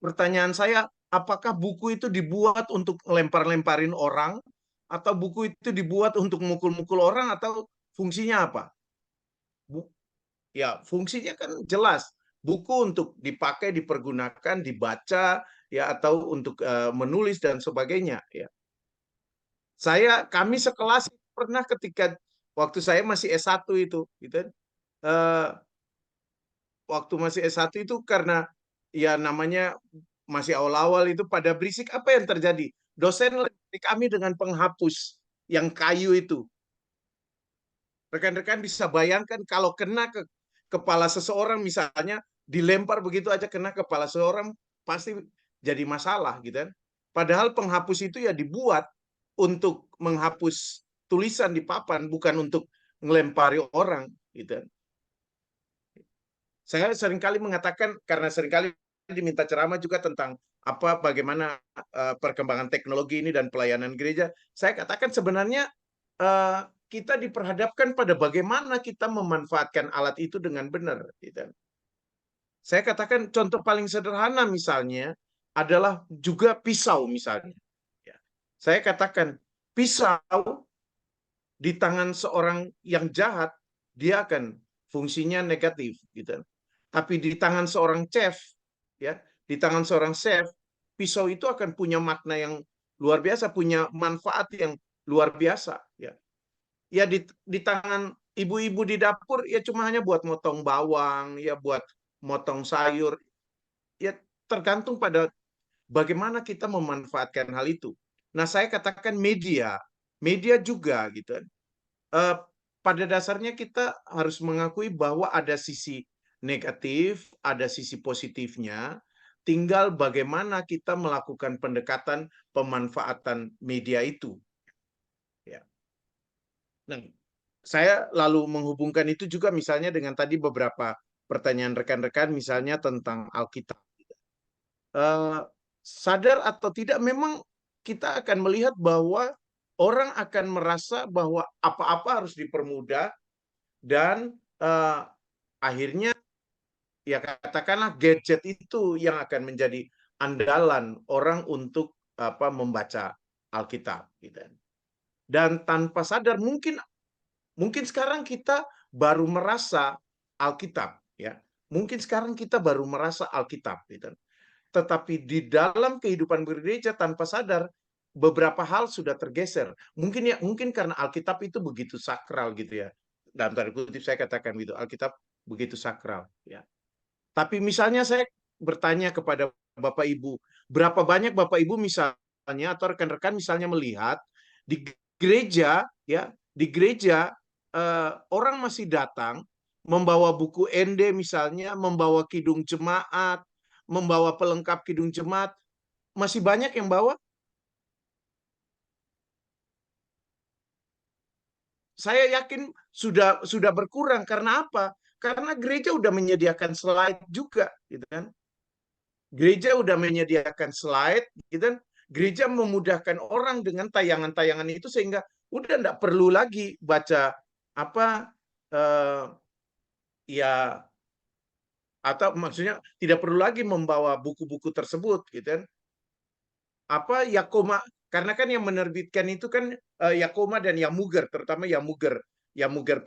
Pertanyaan saya, apakah buku itu dibuat untuk lempar-lemparin orang? Atau buku itu dibuat untuk mukul-mukul orang? Atau fungsinya apa? Ya, fungsinya kan jelas. Buku untuk dipakai, dipergunakan, dibaca, ya, atau untuk menulis dan sebagainya. Ya. Kami sekelas pernah ketika waktu saya masih S1 itu, gitu. Waktu masih S1 itu karena ya namanya masih awal-awal itu pada berisik, apa yang terjadi? Dosen lempari kami dengan penghapus yang kayu itu. Rekan-rekan bisa bayangkan kalau kena ke kepala seseorang misalnya dilempar begitu aja kena kepala seseorang pasti jadi masalah gitu kan. Padahal penghapus itu ya dibuat untuk menghapus tulisan di papan bukan untuk melempari orang gitu kan. Saya seringkali mengatakan karena seringkali diminta ceramah juga tentang bagaimana perkembangan teknologi ini dan pelayanan gereja. Saya katakan sebenarnya kita diperhadapkan pada bagaimana kita memanfaatkan alat itu dengan benar. Gitu. Saya katakan contoh paling sederhana misalnya adalah juga pisau misalnya. Saya katakan pisau di tangan seorang yang jahat dia akan fungsinya negatif, gitu. Tapi di tangan seorang chef, ya, di tangan seorang chef, pisau itu akan punya makna yang luar biasa, punya manfaat yang luar biasa, ya. Ya di tangan ibu-ibu di dapur ya cuma hanya buat motong bawang, ya buat motong sayur. Ya tergantung pada bagaimana kita memanfaatkan hal itu. Nah, saya katakan media juga gitu. Pada dasarnya kita harus mengakui bahwa ada sisi negatif, ada sisi positifnya. Tinggal bagaimana kita melakukan pendekatan pemanfaatan media itu. Ya. Nah, saya lalu menghubungkan itu juga misalnya dengan tadi beberapa pertanyaan rekan-rekan misalnya tentang Alkitab. Sadar atau tidak memang kita akan melihat bahwa orang akan merasa bahwa apa-apa harus dipermudah dan akhirnya ya katakanlah gadget itu yang akan menjadi andalan orang untuk membaca Alkitab gitu. Dan tanpa sadar mungkin sekarang kita baru merasa Alkitab ya. Mungkin sekarang kita baru merasa Alkitab gitu. Tetapi di dalam kehidupan bergereja tanpa sadar beberapa hal sudah tergeser. Mungkin karena Alkitab itu begitu sakral gitu ya. Dalam tanda kutip saya katakan gitu, Alkitab begitu sakral ya. Tapi misalnya saya bertanya kepada Bapak Ibu, berapa banyak Bapak Ibu misalnya atau rekan-rekan misalnya melihat di gereja, ya, di gereja orang masih datang membawa buku ND misalnya, membawa kidung jemaat, membawa pelengkap kidung jemaat, masih banyak yang bawa. Saya yakin sudah berkurang. Karena apa? Karena gereja udah menyediakan slide juga, gitu kan? Gereja udah menyediakan slide, gitu kan? Gereja memudahkan orang dengan tayangan-tayangan itu sehingga udah nggak perlu lagi baca apa ya, atau maksudnya tidak perlu lagi membawa buku-buku tersebut, gitu kan? Apa Yakoma, karena kan yang menerbitkan itu kan Yakoma dan Yamuger, terutama Yamuger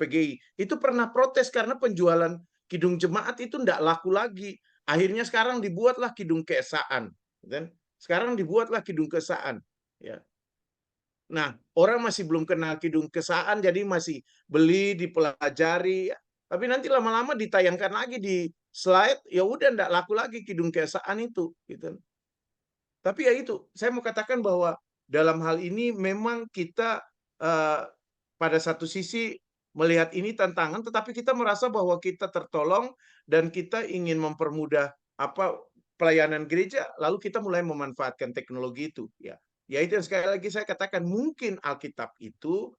PGI itu pernah protes karena penjualan kidung jemaat itu tidak laku lagi. Akhirnya sekarang dibuatlah kidung keesaan, dan sekarang dibuatlah kidung keesaan, ya. Nah, orang masih belum kenal kidung keesaan, jadi masih beli, dipelajari, tapi nanti lama-lama ditayangkan lagi di slide, ya udah tidak laku lagi kidung keesaan itu, gitu. Tapi ya itu, saya mau katakan bahwa dalam hal ini memang kita pada satu sisi melihat ini tantangan, tetapi kita merasa bahwa kita tertolong dan kita ingin mempermudah pelayanan gereja, lalu kita mulai memanfaatkan teknologi itu. Ya, itu yang sekali lagi saya katakan, mungkin Alkitab itu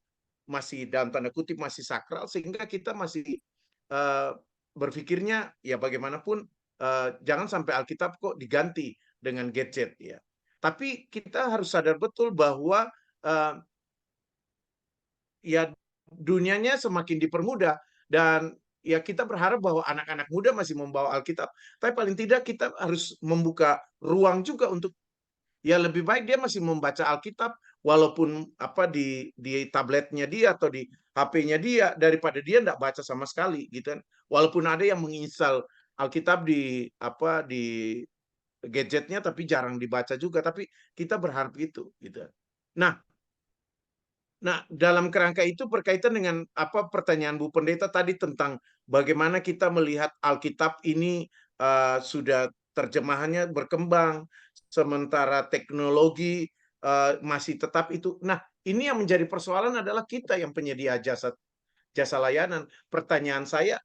masih dalam tanda kutip masih sakral, sehingga kita masih berpikirnya ya bagaimanapun jangan sampai Alkitab kok diganti dengan gadget, ya. Tapi kita harus sadar betul bahwa ya dunianya semakin dipermudah, dan ya kita berharap bahwa anak-anak muda masih membawa Alkitab. Tapi paling tidak kita harus membuka ruang juga untuk ya lebih baik dia masih membaca Alkitab walaupun di tabletnya dia atau di HP-nya dia, daripada dia enggak baca sama sekali, gitu kan. Walaupun ada yang menginstal Alkitab di gadgetnya tapi jarang dibaca juga, tapi kita berharap itu, gitu. Nah, dalam kerangka itu berkaitan dengan pertanyaan Bu Pendeta tadi tentang bagaimana kita melihat Alkitab ini sudah terjemahannya berkembang, sementara teknologi masih tetap itu. Nah, ini yang menjadi persoalan adalah kita yang penyedia jasa layanan. Pertanyaan saya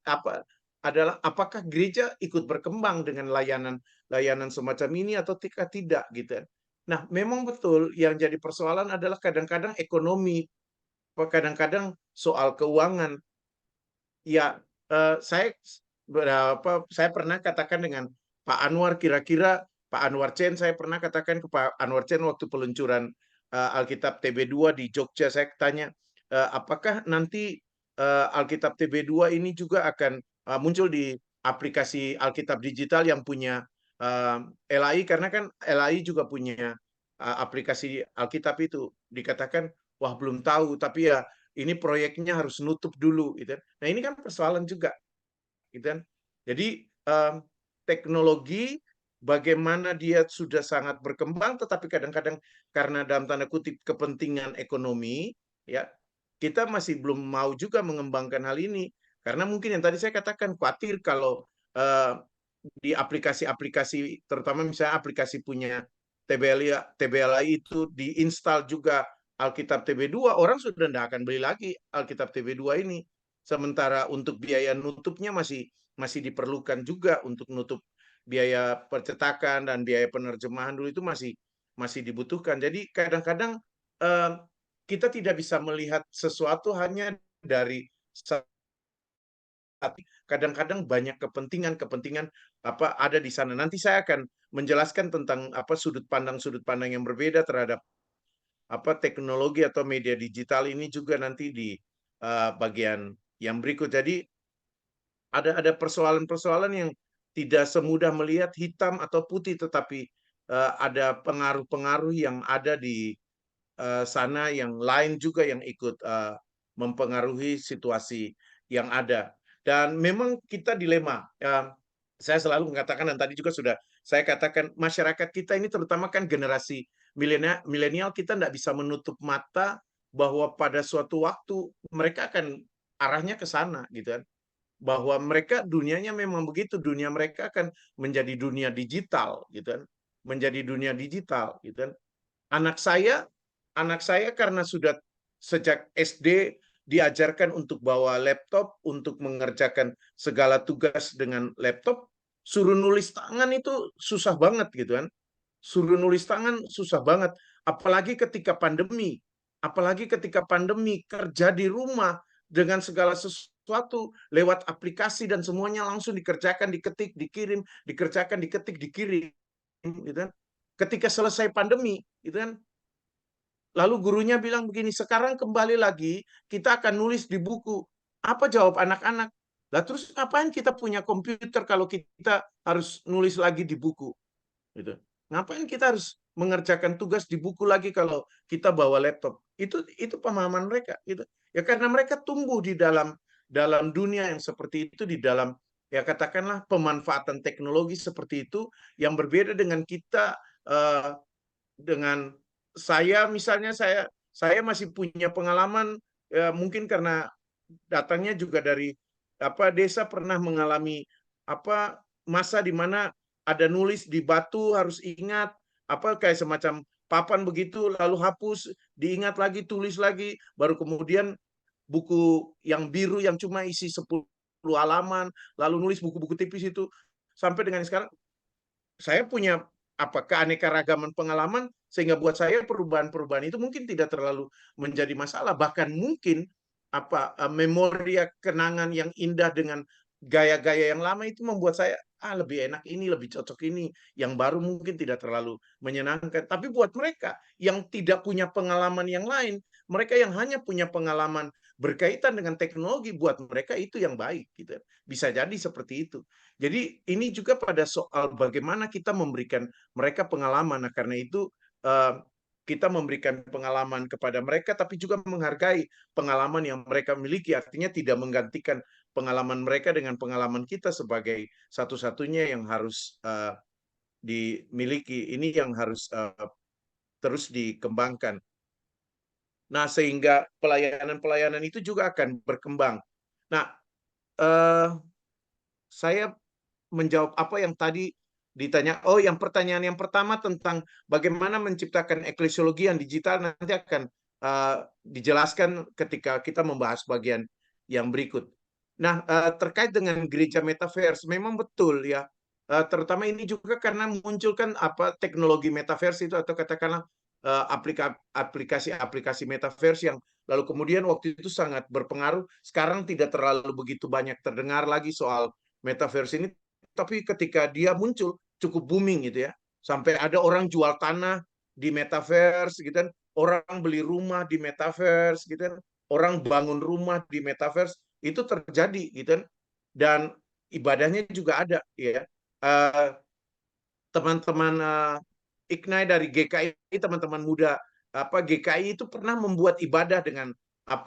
adalah apakah gereja ikut berkembang dengan layanan semacam ini atau tidak, gitu. Nah, memang betul yang jadi persoalan adalah kadang-kadang ekonomi, kadang-kadang soal keuangan. Ya, saya pernah katakan dengan Pak Anwar, kira-kira Pak Anwar Chen, saya pernah katakan ke Pak Anwar Chen waktu peluncuran Alkitab TB2 di Jogja, saya tanya, apakah nanti Alkitab TB2 ini juga akan muncul di aplikasi Alkitab digital yang punya LAI, karena kan LAI juga punya aplikasi Alkitab itu. Dikatakan, wah belum tahu, tapi ya ini proyeknya harus nutup dulu, gitu. Nah, ini kan persoalan juga, gitu. Jadi teknologi bagaimana dia sudah sangat berkembang, tetapi kadang-kadang karena dalam tanda kutip kepentingan ekonomi, ya kita masih belum mau juga mengembangkan hal ini, karena mungkin yang tadi saya katakan khawatir kalau di aplikasi-aplikasi, terutama misalnya aplikasi punya TBLI itu diinstal juga Alkitab TB2, orang sudah tidak akan beli lagi Alkitab TB2 ini. Sementara untuk biaya nutupnya masih diperlukan juga untuk nutup biaya percetakan dan biaya penerjemahan dulu itu masih dibutuhkan. Jadi kadang-kadang kita tidak bisa melihat sesuatu hanya dari kadang-kadang banyak kepentingan ada di sana. Nanti saya akan menjelaskan tentang sudut pandang yang berbeda terhadap teknologi atau media digital ini juga nanti di bagian yang berikut. Jadi ada persoalan-persoalan yang tidak semudah melihat hitam atau putih, tetapi ada pengaruh-pengaruh yang ada di sana yang lain juga yang ikut mempengaruhi situasi yang ada. Dan memang kita dilema. Saya selalu mengatakan, dan tadi juga sudah saya katakan, masyarakat kita ini terutama kan generasi milenial, kita tidak bisa menutup mata bahwa pada suatu waktu mereka akan arahnya ke sana, gitu kan. Bahwa mereka dunianya memang begitu, dunia mereka akan menjadi dunia digital, gitu kan. menjadi dunia digital, gitu kan. Anak saya karena sudah sejak SD diajarkan untuk bawa laptop, untuk mengerjakan segala tugas dengan laptop, suruh nulis tangan itu susah banget gitu kan. Suruh nulis tangan susah banget, apalagi ketika pandemi. Apalagi ketika pandemi, kerja di rumah dengan segala sesuatu lewat aplikasi dan semuanya langsung dikerjakan, diketik, dikirim, dikerjakan, diketik, dikirim, gitu kan. Ketika selesai pandemi, gitu kan, lalu gurunya bilang begini, sekarang kembali lagi kita akan nulis di buku. Apa jawab anak-anak? Lah terus ngapain kita punya komputer kalau kita harus nulis lagi di buku? Gitu. Ngapain kita harus mengerjakan tugas di buku lagi kalau kita bawa laptop? Itu pemahaman mereka. Gitu. Ya karena mereka tumbuh di dalam dunia yang seperti itu, di dalam ya katakanlah pemanfaatan teknologi seperti itu, yang berbeda dengan kita. Dengan saya misalnya, saya masih punya pengalaman, ya mungkin karena datangnya juga dari desa, pernah mengalami masa di mana ada nulis di batu, harus ingat kayak semacam papan begitu, lalu hapus, diingat lagi, tulis lagi, baru kemudian buku yang biru yang cuma isi 10 halaman, lalu nulis buku-buku tipis itu. Sampai dengan sekarang saya punya keanekaragaman pengalaman, sehingga buat saya perubahan-perubahan itu mungkin tidak terlalu menjadi masalah. Bahkan mungkin memori kenangan yang indah dengan gaya-gaya yang lama itu membuat saya lebih enak ini, lebih cocok ini. Yang baru mungkin tidak terlalu menyenangkan. Tapi buat mereka yang tidak punya pengalaman yang lain, mereka yang hanya punya pengalaman berkaitan dengan teknologi, buat mereka itu yang baik, gitu. Bisa jadi seperti itu. Jadi ini juga pada soal bagaimana kita memberikan mereka pengalaman. Nah, karena itu kita memberikan pengalaman kepada mereka, tapi juga menghargai pengalaman yang mereka miliki. Artinya tidak menggantikan pengalaman mereka dengan pengalaman kita sebagai satu-satunya yang harus dimiliki. Ini yang harus terus dikembangkan. Nah, sehingga pelayanan-pelayanan itu juga akan berkembang. Nah, saya menjawab apa yang tadi ditanya. Oh, yang pertanyaan yang pertama tentang bagaimana menciptakan eklesiologi yang digital nanti akan dijelaskan ketika kita membahas bagian yang berikut. Nah, terkait dengan gereja metaverse, memang betul ya. Terutama ini juga karena munculkan teknologi metaverse itu, atau katakanlah aplikasi-aplikasi metaverse yang lalu kemudian waktu itu sangat berpengaruh. Sekarang tidak terlalu begitu banyak terdengar lagi soal metaverse ini, tapi ketika dia muncul cukup booming gitu ya. Sampai ada orang jual tanah di metaverse gitu kan, orang beli rumah di metaverse gitu kan, orang bangun rumah di metaverse, itu terjadi gitu kan. Dan ibadahnya juga ada ya. Teman-teman Ignai dari GKI, teman-teman muda GKI itu pernah membuat ibadah dengan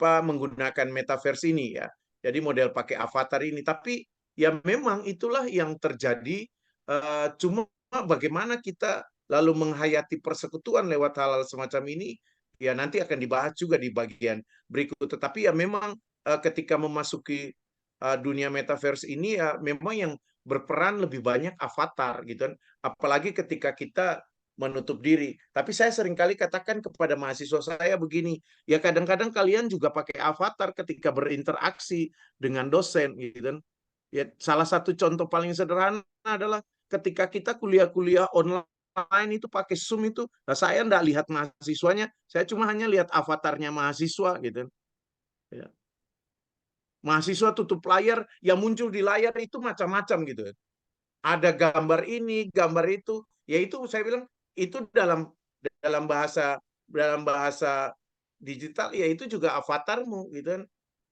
menggunakan metaverse ini ya. Jadi model pakai avatar ini. Tapi ya memang itulah yang terjadi. Cuma bagaimana kita lalu menghayati persekutuan lewat hal-hal semacam ini, ya nanti akan dibahas juga di bagian berikut. Tetapi ya memang ketika memasuki dunia metaverse ini, ya memang yang berperan lebih banyak avatar gitu kan. Apalagi ketika kita menutup diri. Tapi saya seringkali katakan kepada mahasiswa saya begini, ya kadang-kadang kalian juga pakai avatar ketika berinteraksi dengan dosen gitu kan. Ya salah satu contoh paling sederhana adalah ketika kita kuliah-kuliah online itu pakai Zoom itu, nah saya enggak lihat mahasiswanya, saya cuma hanya lihat avatarnya mahasiswa gitu kan. Ya. Mahasiswa tutup layar, yang muncul di layar itu macam-macam gitu kan. Ada gambar ini, gambar itu, yaitu saya bilang itu dalam bahasa digital, ya itu juga avatarmu gitu kan.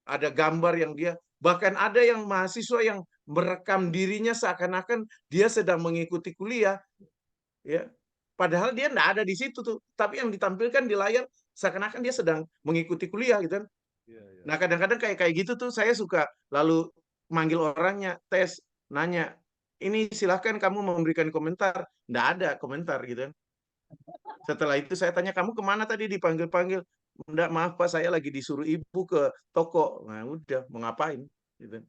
Ada gambar yang dia, bahkan ada yang mahasiswa yang merekam dirinya seakan-akan dia sedang mengikuti kuliah ya. Padahal dia enggak ada di situ tuh, tapi yang ditampilkan di layar seakan-akan dia sedang mengikuti kuliah gitu kan. Nah, kadang-kadang kayak gitu tuh saya suka lalu manggil orangnya, tes, nanya, ini silahkan kamu memberikan komentar. Nggak ada komentar gitu kan. Setelah itu saya tanya, kamu kemana tadi dipanggil-panggil? Nggak, maaf Pak, saya lagi disuruh ibu ke toko. Nah udah, mau ngapain gitu.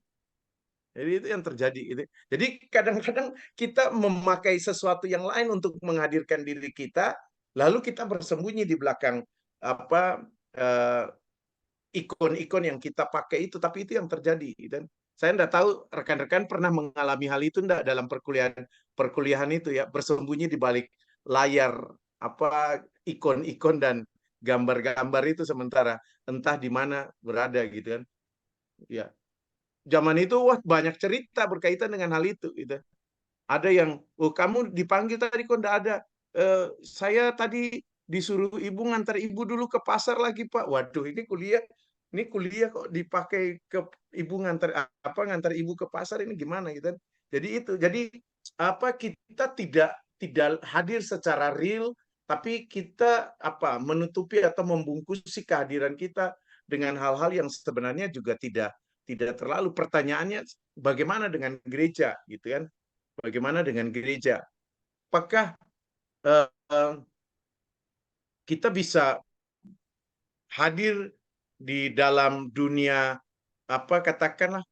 Jadi itu yang terjadi. Jadi kadang-kadang kita memakai sesuatu yang lain untuk menghadirkan diri kita, lalu kita bersembunyi di belakang apa ikon-ikon yang kita pakai itu, tapi itu yang terjadi. Dan saya enggak tahu rekan-rekan pernah mengalami hal itu enggak dalam perkuliahan itu ya, bersembunyi di balik layar apa ikon-ikon dan gambar-gambar itu sementara entah di mana berada gitu kan. Ya, zaman itu wah banyak cerita berkaitan dengan hal itu gitu. Ada yang, oh kamu dipanggil tadi kok enggak ada. Saya tadi disuruh ibu ngantar ibu dulu ke pasar lagi Pak. Waduh, ini kuliah kok dipakai ke ibu ngantar ibu ke pasar ini gimana gitu kan. Jadi itu. Jadi apa kita tidak hadir secara real tapi kita apa menutupi atau membungkusi kehadiran kita dengan hal-hal yang sebenarnya juga tidak terlalu. Pertanyaannya bagaimana dengan gereja gitu kan? Bagaimana dengan gereja? Apakah kita bisa hadir di dalam dunia apa katakanlah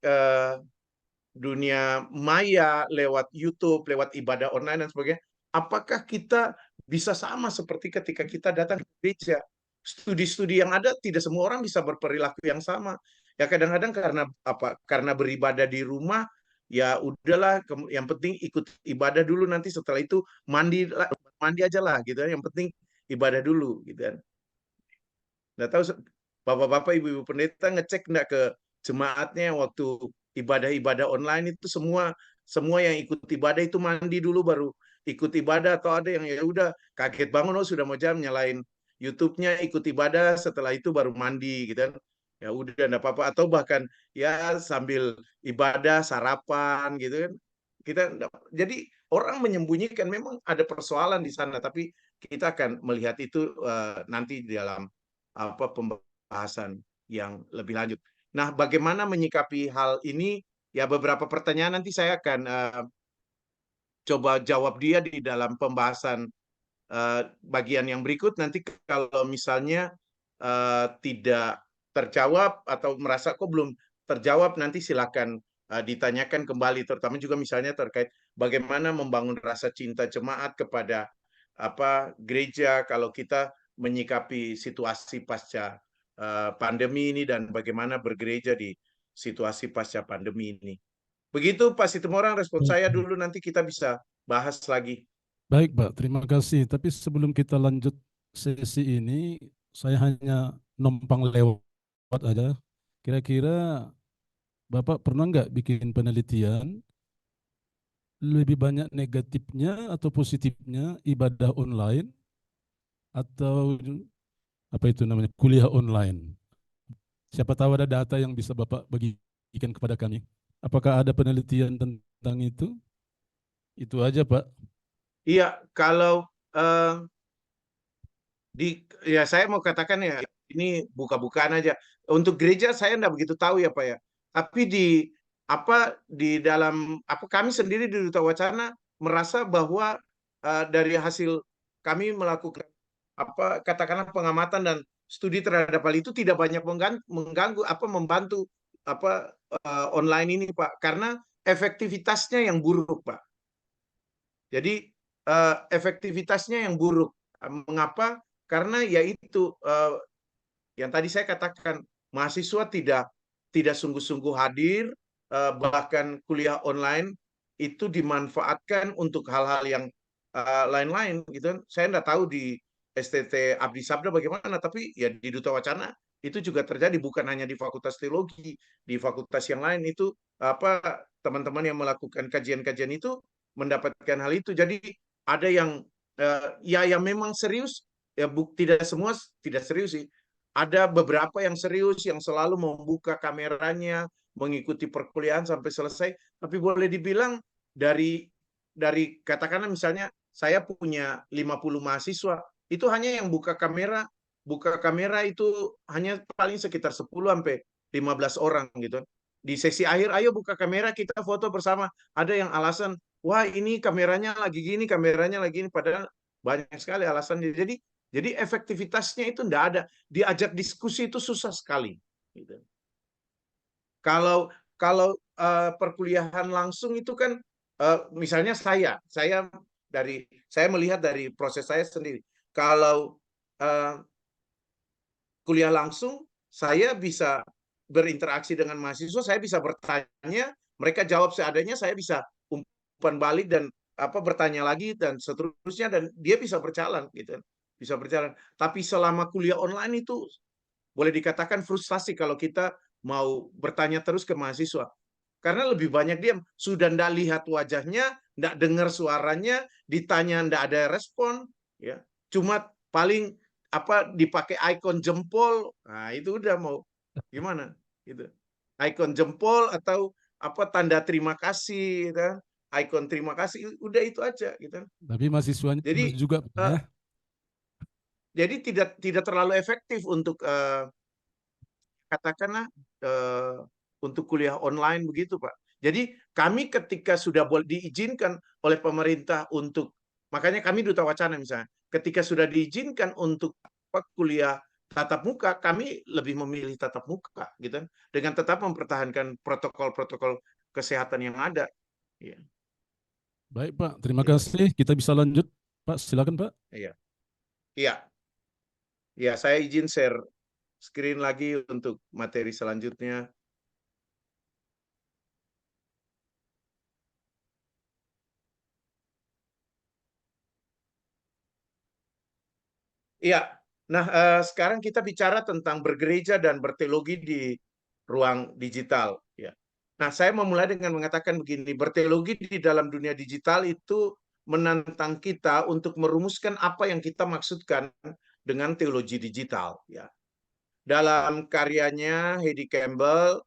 dunia maya lewat YouTube, lewat ibadah online dan sebagainya? Apakah kita bisa sama seperti ketika kita datang ke gereja? Studi-studi yang ada tidak semua orang bisa berperilaku yang sama. Ya kadang-kadang karena apa? Karena beribadah di rumah ya udahlah yang penting ikut ibadah dulu nanti setelah itu mandi aja lah gitu kan. Yang penting ibadah dulu gitu kan. Nggak tahu bapak-bapak ibu-ibu pendeta ngecek nggak ke jemaatnya waktu ibadah-ibadah online itu semua yang ikut ibadah itu mandi dulu baru ikut ibadah atau ada yang ya udah kaget bangun oh sudah mau jam nyalain YouTube-nya ikut ibadah setelah itu baru mandi gitu kan. Ya udah enggak apa-apa atau bahkan ya sambil ibadah sarapan gitu kan. Jadi orang menyembunyikan memang ada persoalan di sana tapi kita akan melihat itu nanti di dalam apa pembahasan yang lebih lanjut. Nah, bagaimana menyikapi hal ini? Ya beberapa pertanyaan nanti saya akan coba jawab dia di dalam pembahasan bagian yang berikut. Nanti kalau misalnya tidak terjawab atau merasa kok belum terjawab, nanti silakan ditanyakan kembali. Terutama juga misalnya terkait bagaimana membangun rasa cinta jemaat kepada apa gereja kalau kita menyikapi situasi pasca pandemi ini dan bagaimana bergereja di situasi pasca pandemi ini. Begitu Pak Situmorang respon saya dulu nanti kita bisa bahas lagi. Baik Pak, terima kasih. Tapi sebelum kita lanjut sesi ini, saya hanya numpang lewat aja. Kira-kira Bapak pernah nggak bikin penelitian lebih banyak negatifnya atau positifnya ibadah online atau apa itu namanya kuliah online? Siapa tahu ada data yang bisa Bapak bagikan kepada kami. Apakah ada penelitian tentang itu? Itu aja Pak. Iya, kalau ya saya mau katakan ya ini buka-bukaan aja. Untuk gereja saya enggak begitu tahu ya Pak ya. Tapi di dalam apa kami sendiri di Duta Wacana merasa bahwa dari hasil kami melakukan apa katakanlah pengamatan dan studi terhadap hal itu tidak banyak mengganggu apa membantu apa online ini Pak karena efektivitasnya yang buruk Pak. Jadi efektivitasnya yang buruk. Mengapa? Karena yaitu yang tadi saya katakan mahasiswa tidak sungguh-sungguh hadir, bahkan kuliah online itu dimanfaatkan untuk hal-hal yang lain-lain gitu. Saya enggak tahu di STT Abdi Sabda bagaimana, tapi ya di Duta Wacana itu juga terjadi bukan hanya di Fakultas Teologi, di fakultas yang lain itu apa teman-teman yang melakukan kajian-kajian itu mendapatkan hal itu. Jadi ada yang ya yang memang serius ya tidak semua tidak serius sih. Ada beberapa yang serius yang selalu membuka kameranya, mengikuti perkuliahan sampai selesai, tapi boleh dibilang dari katakanlah misalnya saya punya 50 mahasiswa, itu hanya yang buka kamera itu hanya paling sekitar 10 sampai 15 orang gitu. Di sesi akhir ayo buka kamera kita foto bersama. Ada yang alasan, "Wah, ini kameranya lagi gini, kameranya lagi gini." Padahal banyak sekali alasan. Jadi efektivitasnya itu enggak ada. Diajak diskusi itu susah sekali gitu. Kalau kalau perkuliahan langsung itu kan misalnya saya melihat dari proses saya sendiri. Kalau kuliah langsung, saya bisa berinteraksi dengan mahasiswa, saya bisa bertanya, mereka jawab seadanya, saya bisa umpan balik dan bertanya lagi dan seterusnya, dan dia bisa berjalan gitu, bisa berjalan. Tapi selama kuliah online itu boleh dikatakan frustasi kalau kita mau bertanya terus ke mahasiswa, karena lebih banyak diam, sudah ndak lihat wajahnya, ndak dengar suaranya, ditanya ndak ada respon, ya, cuma paling dipakai ikon jempol, nah itu udah mau gimana gitu, ikon jempol atau tanda terima kasih, kan, ikon terima kasih, udah itu aja gitu. Tapi mahasiswanya Jadi juga ya. jadi tidak terlalu efektif untuk katakanlah untuk kuliah online begitu, Pak. Jadi kami ketika sudah diizinkan oleh pemerintah untuk, makanya kami Duta Wacana misalnya, ketika sudah diizinkan untuk kuliah tatap muka, kami lebih memilih tatap muka gitu, dengan tetap mempertahankan protokol-protokol kesehatan yang ada. Iya. Baik Pak, terima Gitu. kasih. Kita bisa lanjut Pak, silakan Pak. Iya. Iya. Ya, saya izin share screen lagi untuk materi selanjutnya. Iya, nah sekarang kita bicara tentang bergereja dan berteologi di ruang digital. Ya. Nah, saya memulai dengan mengatakan begini, berteologi di dalam dunia digital itu menantang kita untuk merumuskan apa yang kita maksudkan dengan teologi digital. Ya. Dalam karyanya Heidi Campbell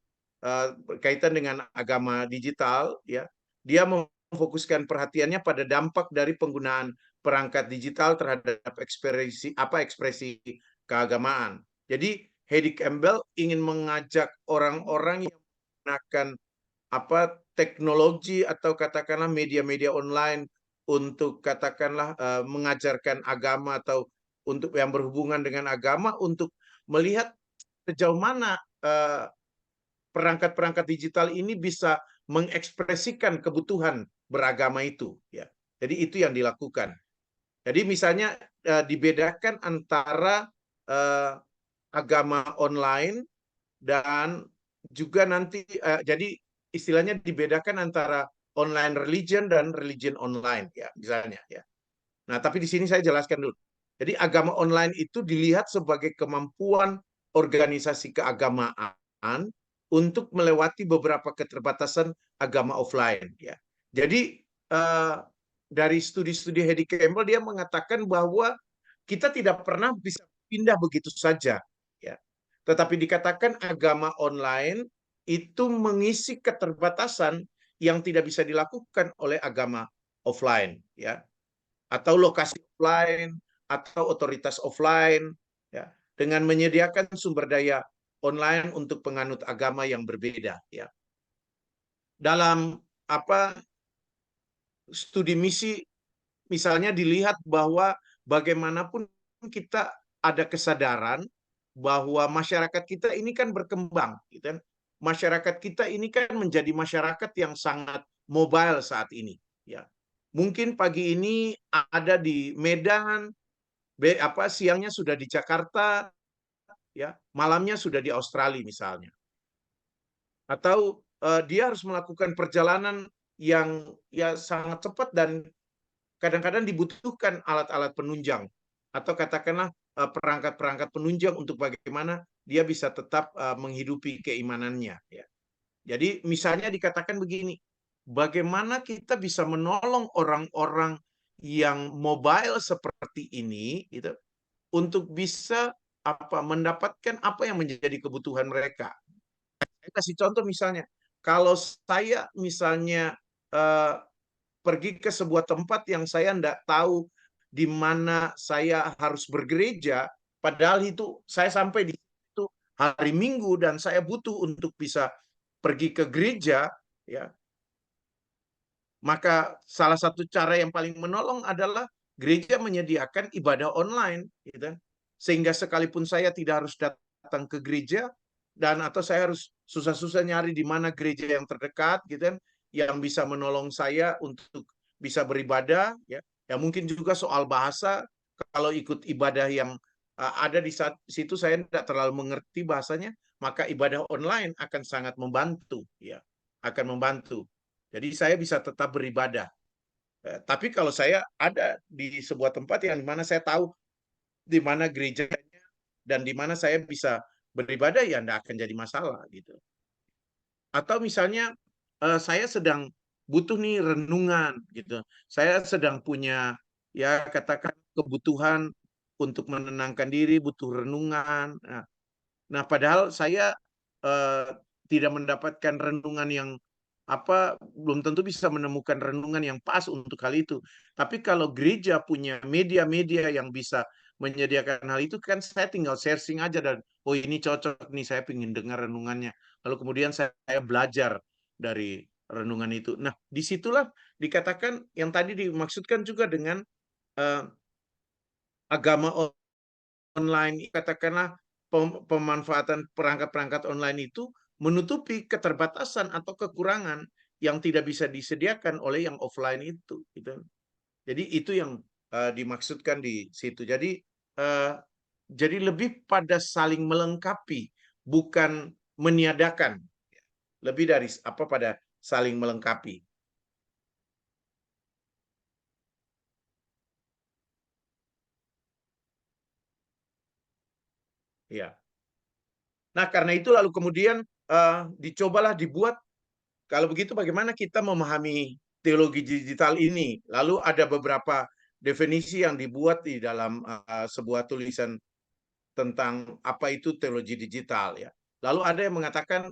berkaitan dengan agama digital, ya, dia memfokuskan perhatiannya pada dampak dari penggunaan perangkat digital terhadap ekspresi keagamaan. Jadi Heidi Campbell ingin mengajak orang-orang yang menggunakan teknologi atau katakanlah media-media online untuk katakanlah mengajarkan agama atau untuk yang berhubungan dengan agama, untuk melihat sejauh mana perangkat-perangkat digital ini bisa mengekspresikan kebutuhan beragama itu, ya. Jadi itu yang dilakukan. Jadi misalnya dibedakan antara agama online dan juga nanti jadi istilahnya dibedakan antara online religion dan religion online, ya, misalnya, ya. Nah, tapi di sini saya jelaskan dulu. Jadi agama online itu dilihat sebagai kemampuan organisasi keagamaan untuk melewati beberapa keterbatasan agama offline, ya. Jadi dari studi-studi Heidi Campbell, dia mengatakan bahwa kita tidak pernah bisa pindah begitu saja, ya. Tetapi dikatakan agama online itu mengisi keterbatasan yang tidak bisa dilakukan oleh agama offline, ya, atau lokasi offline atau otoritas offline, ya, dengan menyediakan sumber daya online untuk penganut agama yang berbeda, ya. Dalam studi misi misalnya dilihat bahwa bagaimanapun kita ada kesadaran bahwa masyarakat kita ini kan berkembang, gitu kan. Masyarakat kita ini kan menjadi masyarakat yang sangat mobile saat ini, ya. Mungkin pagi ini ada di Medan, siangnya sudah di Jakarta, ya, malamnya sudah di Australia misalnya. Atau dia harus melakukan perjalanan yang ya sangat cepat dan kadang-kadang dibutuhkan alat-alat penunjang atau katakanlah perangkat-perangkat penunjang untuk bagaimana dia bisa tetap menghidupi keimanannya, ya. Jadi misalnya dikatakan begini, bagaimana kita bisa menolong orang-orang yang mobile seperti ini, gitu, untuk bisa mendapatkan apa yang menjadi kebutuhan mereka. Saya kasih contoh misalnya, kalau saya misalnya pergi ke sebuah tempat yang saya tidak tahu di mana saya harus bergereja, padahal itu saya sampai di situ hari Minggu dan saya butuh untuk bisa pergi ke gereja, ya. Maka salah satu cara yang paling menolong adalah gereja menyediakan ibadah online, gitu. Sehingga sekalipun saya tidak harus datang ke gereja atau saya harus susah-susah nyari di mana gereja yang terdekat gitu kan, yang bisa menolong saya untuk bisa beribadah ya. Ya mungkin juga soal bahasa, kalau ikut ibadah yang ada di situ saya tidak terlalu mengerti bahasanya, maka ibadah online akan sangat membantu ya, akan membantu. Jadi saya bisa tetap beribadah. Tapi kalau saya ada di sebuah tempat yang dimana saya tahu di mana gerejanya dan di mana saya bisa beribadah, ya tidak akan jadi masalah gitu. Atau misalnya saya sedang butuh nih renungan gitu. Saya sedang punya ya katakan kebutuhan untuk menenangkan diri, butuh renungan. Nah, padahal saya eh, tidak mendapatkan renungan yang belum tentu bisa menemukan renungan yang pas untuk hal itu. Tapi kalau gereja punya media-media yang bisa menyediakan hal itu, kan saya tinggal searching aja dan oh ini cocok nih, saya ingin dengar renungannya. Lalu kemudian saya belajar dari renungan itu. Nah, disitulah dikatakan yang tadi dimaksudkan juga dengan eh, agama online, katakanlah pemanfaatan perangkat-perangkat online itu menutupi keterbatasan atau kekurangan yang tidak bisa disediakan oleh yang offline itu gitu. Jadi itu yang dimaksudkan di situ. Jadi lebih pada saling melengkapi, bukan meniadakan. Lebih dari pada saling melengkapi. Ya. Nah, karena itu lalu kemudian dicobalah dibuat, kalau begitu bagaimana kita memahami teologi digital ini? Lalu ada beberapa definisi yang dibuat di dalam sebuah tulisan tentang apa itu teologi digital ya. Lalu ada yang mengatakan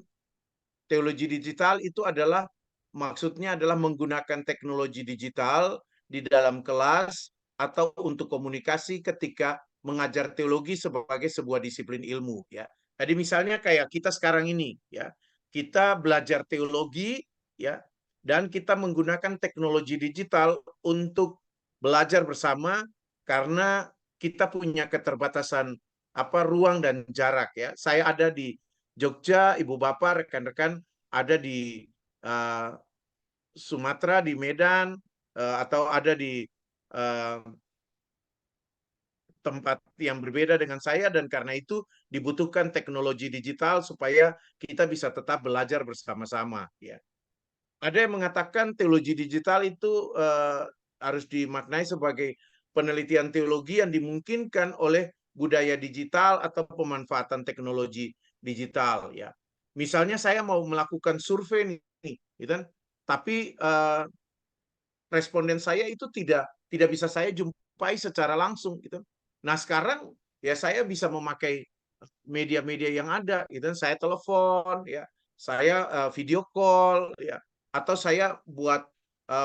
teologi digital itu adalah maksudnya adalah menggunakan teknologi digital di dalam kelas atau untuk komunikasi ketika mengajar teologi sebagai sebuah disiplin ilmu ya. Jadi misalnya kayak kita sekarang ini ya, kita belajar teologi ya, dan kita menggunakan teknologi digital untuk belajar bersama karena kita punya keterbatasan ruang dan jarak ya. Saya ada di Jogja, Ibu Bapak, rekan-rekan ada di Sumatera, di Medan, atau ada di tempat yang berbeda dengan saya, dan karena itu dibutuhkan teknologi digital supaya kita bisa tetap belajar bersama-sama. Ya. Ada yang mengatakan teologi digital itu harus dimaknai sebagai penelitian teologi yang dimungkinkan oleh budaya digital atau pemanfaatan teknologi digital. Ya, misalnya saya mau melakukan survei nih, gitu, tapi responden saya itu tidak bisa saya jumpai secara langsung, gitu. Nah sekarang ya saya bisa memakai media-media yang ada, gitu. Saya telepon, ya, saya video call, ya, atau saya buat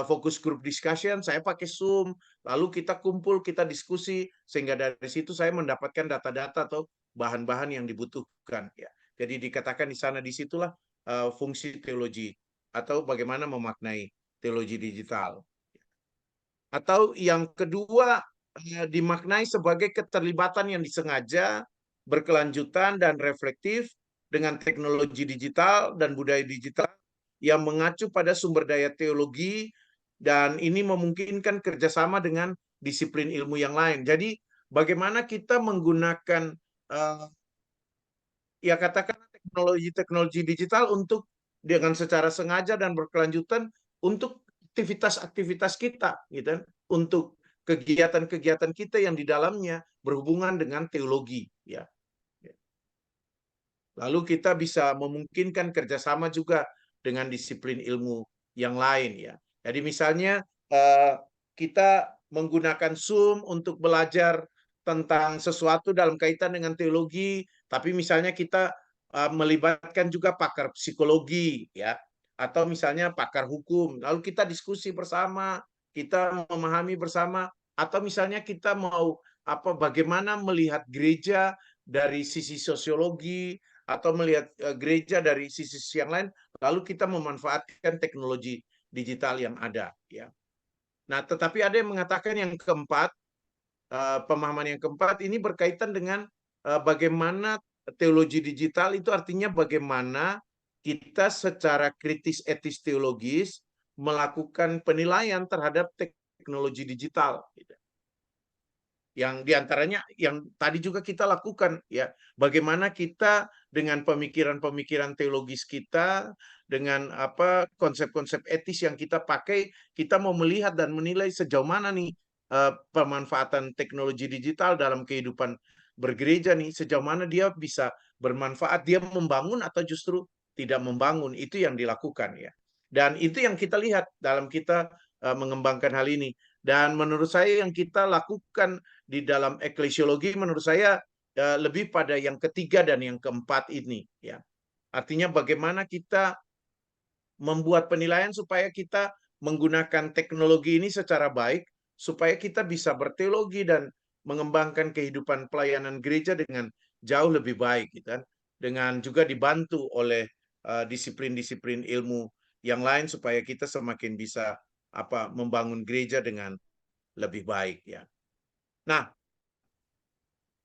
focus group discussion, saya pakai Zoom, lalu kita kumpul, kita diskusi, sehingga dari situ saya mendapatkan data-data atau bahan-bahan yang dibutuhkan. Ya. Jadi dikatakan di sana, disitulah fungsi teologi atau bagaimana memaknai teologi digital. Atau yang kedua, dimaknai sebagai keterlibatan yang disengaja, berkelanjutan dan reflektif dengan teknologi digital dan budaya digital yang mengacu pada sumber daya teologi, dan ini memungkinkan kerjasama dengan disiplin ilmu yang lain. Jadi bagaimana kita menggunakan ya katakan teknologi digital untuk dengan secara sengaja dan berkelanjutan untuk aktivitas-aktivitas kita, gitu, untuk kegiatan-kegiatan kita yang di dalamnya berhubungan dengan teologi, ya. Lalu kita bisa memungkinkan kerjasama juga dengan disiplin ilmu yang lain, ya. Jadi misalnya kita menggunakan Zoom untuk belajar tentang sesuatu dalam kaitan dengan teologi, tapi misalnya kita melibatkan juga pakar psikologi, ya, atau misalnya pakar hukum, lalu kita diskusi bersama, kita memahami bersama, atau misalnya kita mau bagaimana melihat gereja dari sisi sosiologi, atau melihat gereja dari sisi yang lain, lalu kita memanfaatkan teknologi digital yang ada, ya. Nah, tetapi ada yang mengatakan yang keempat, pemahaman yang keempat ini berkaitan dengan bagaimana teologi digital itu artinya bagaimana kita secara kritis etis teologis melakukan penilaian terhadap teknologi digital, gitu. Yang diantaranya yang tadi juga kita lakukan, ya, bagaimana kita dengan pemikiran-pemikiran teologis kita, dengan apa konsep-konsep etis yang kita pakai, kita mau melihat dan menilai sejauh mana nih pemanfaatan teknologi digital dalam kehidupan bergereja nih, sejauh mana dia bisa bermanfaat, dia membangun atau justru tidak membangun. Itu yang dilakukan, ya. Dan itu yang kita lihat dalam kita mengembangkan hal ini. Dan menurut saya yang kita lakukan di dalam eklesiologi menurut saya lebih pada yang ketiga dan yang keempat ini, ya. Artinya bagaimana kita membuat penilaian supaya kita menggunakan teknologi ini secara baik supaya kita bisa berteologi dan mengembangkan kehidupan pelayanan gereja dengan jauh lebih baik, gitu kan. Dengan juga dibantu oleh disiplin-disiplin ilmu yang lain supaya kita semakin bisa membangun gereja dengan lebih baik, ya. Nah,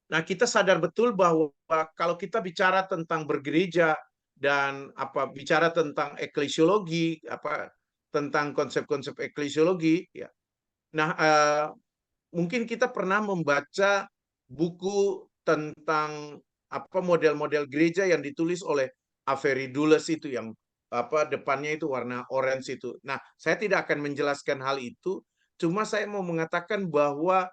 kita sadar betul bahwa kalau kita bicara tentang bergereja dan bicara tentang eklesiologi, tentang konsep-konsep eklesiologi, ya. Nah, mungkin kita pernah membaca buku tentang model-model gereja yang ditulis oleh Avery Dulles itu yang depannya itu warna orange itu. Nah, saya tidak akan menjelaskan hal itu, cuma saya mau mengatakan bahwa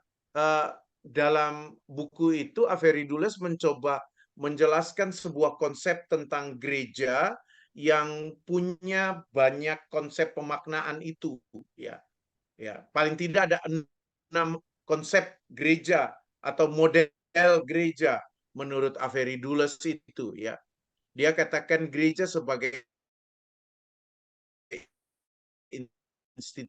dalam buku itu Avery Dulles mencoba menjelaskan sebuah konsep tentang gereja yang punya banyak konsep pemaknaan itu, ya. Ya, paling tidak ada 6 konsep gereja atau model gereja menurut Avery Dulles itu, ya. Dia katakan gereja sebagai institusi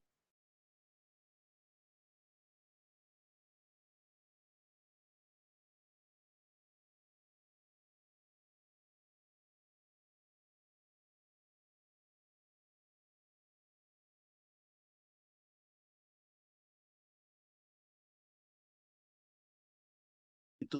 itu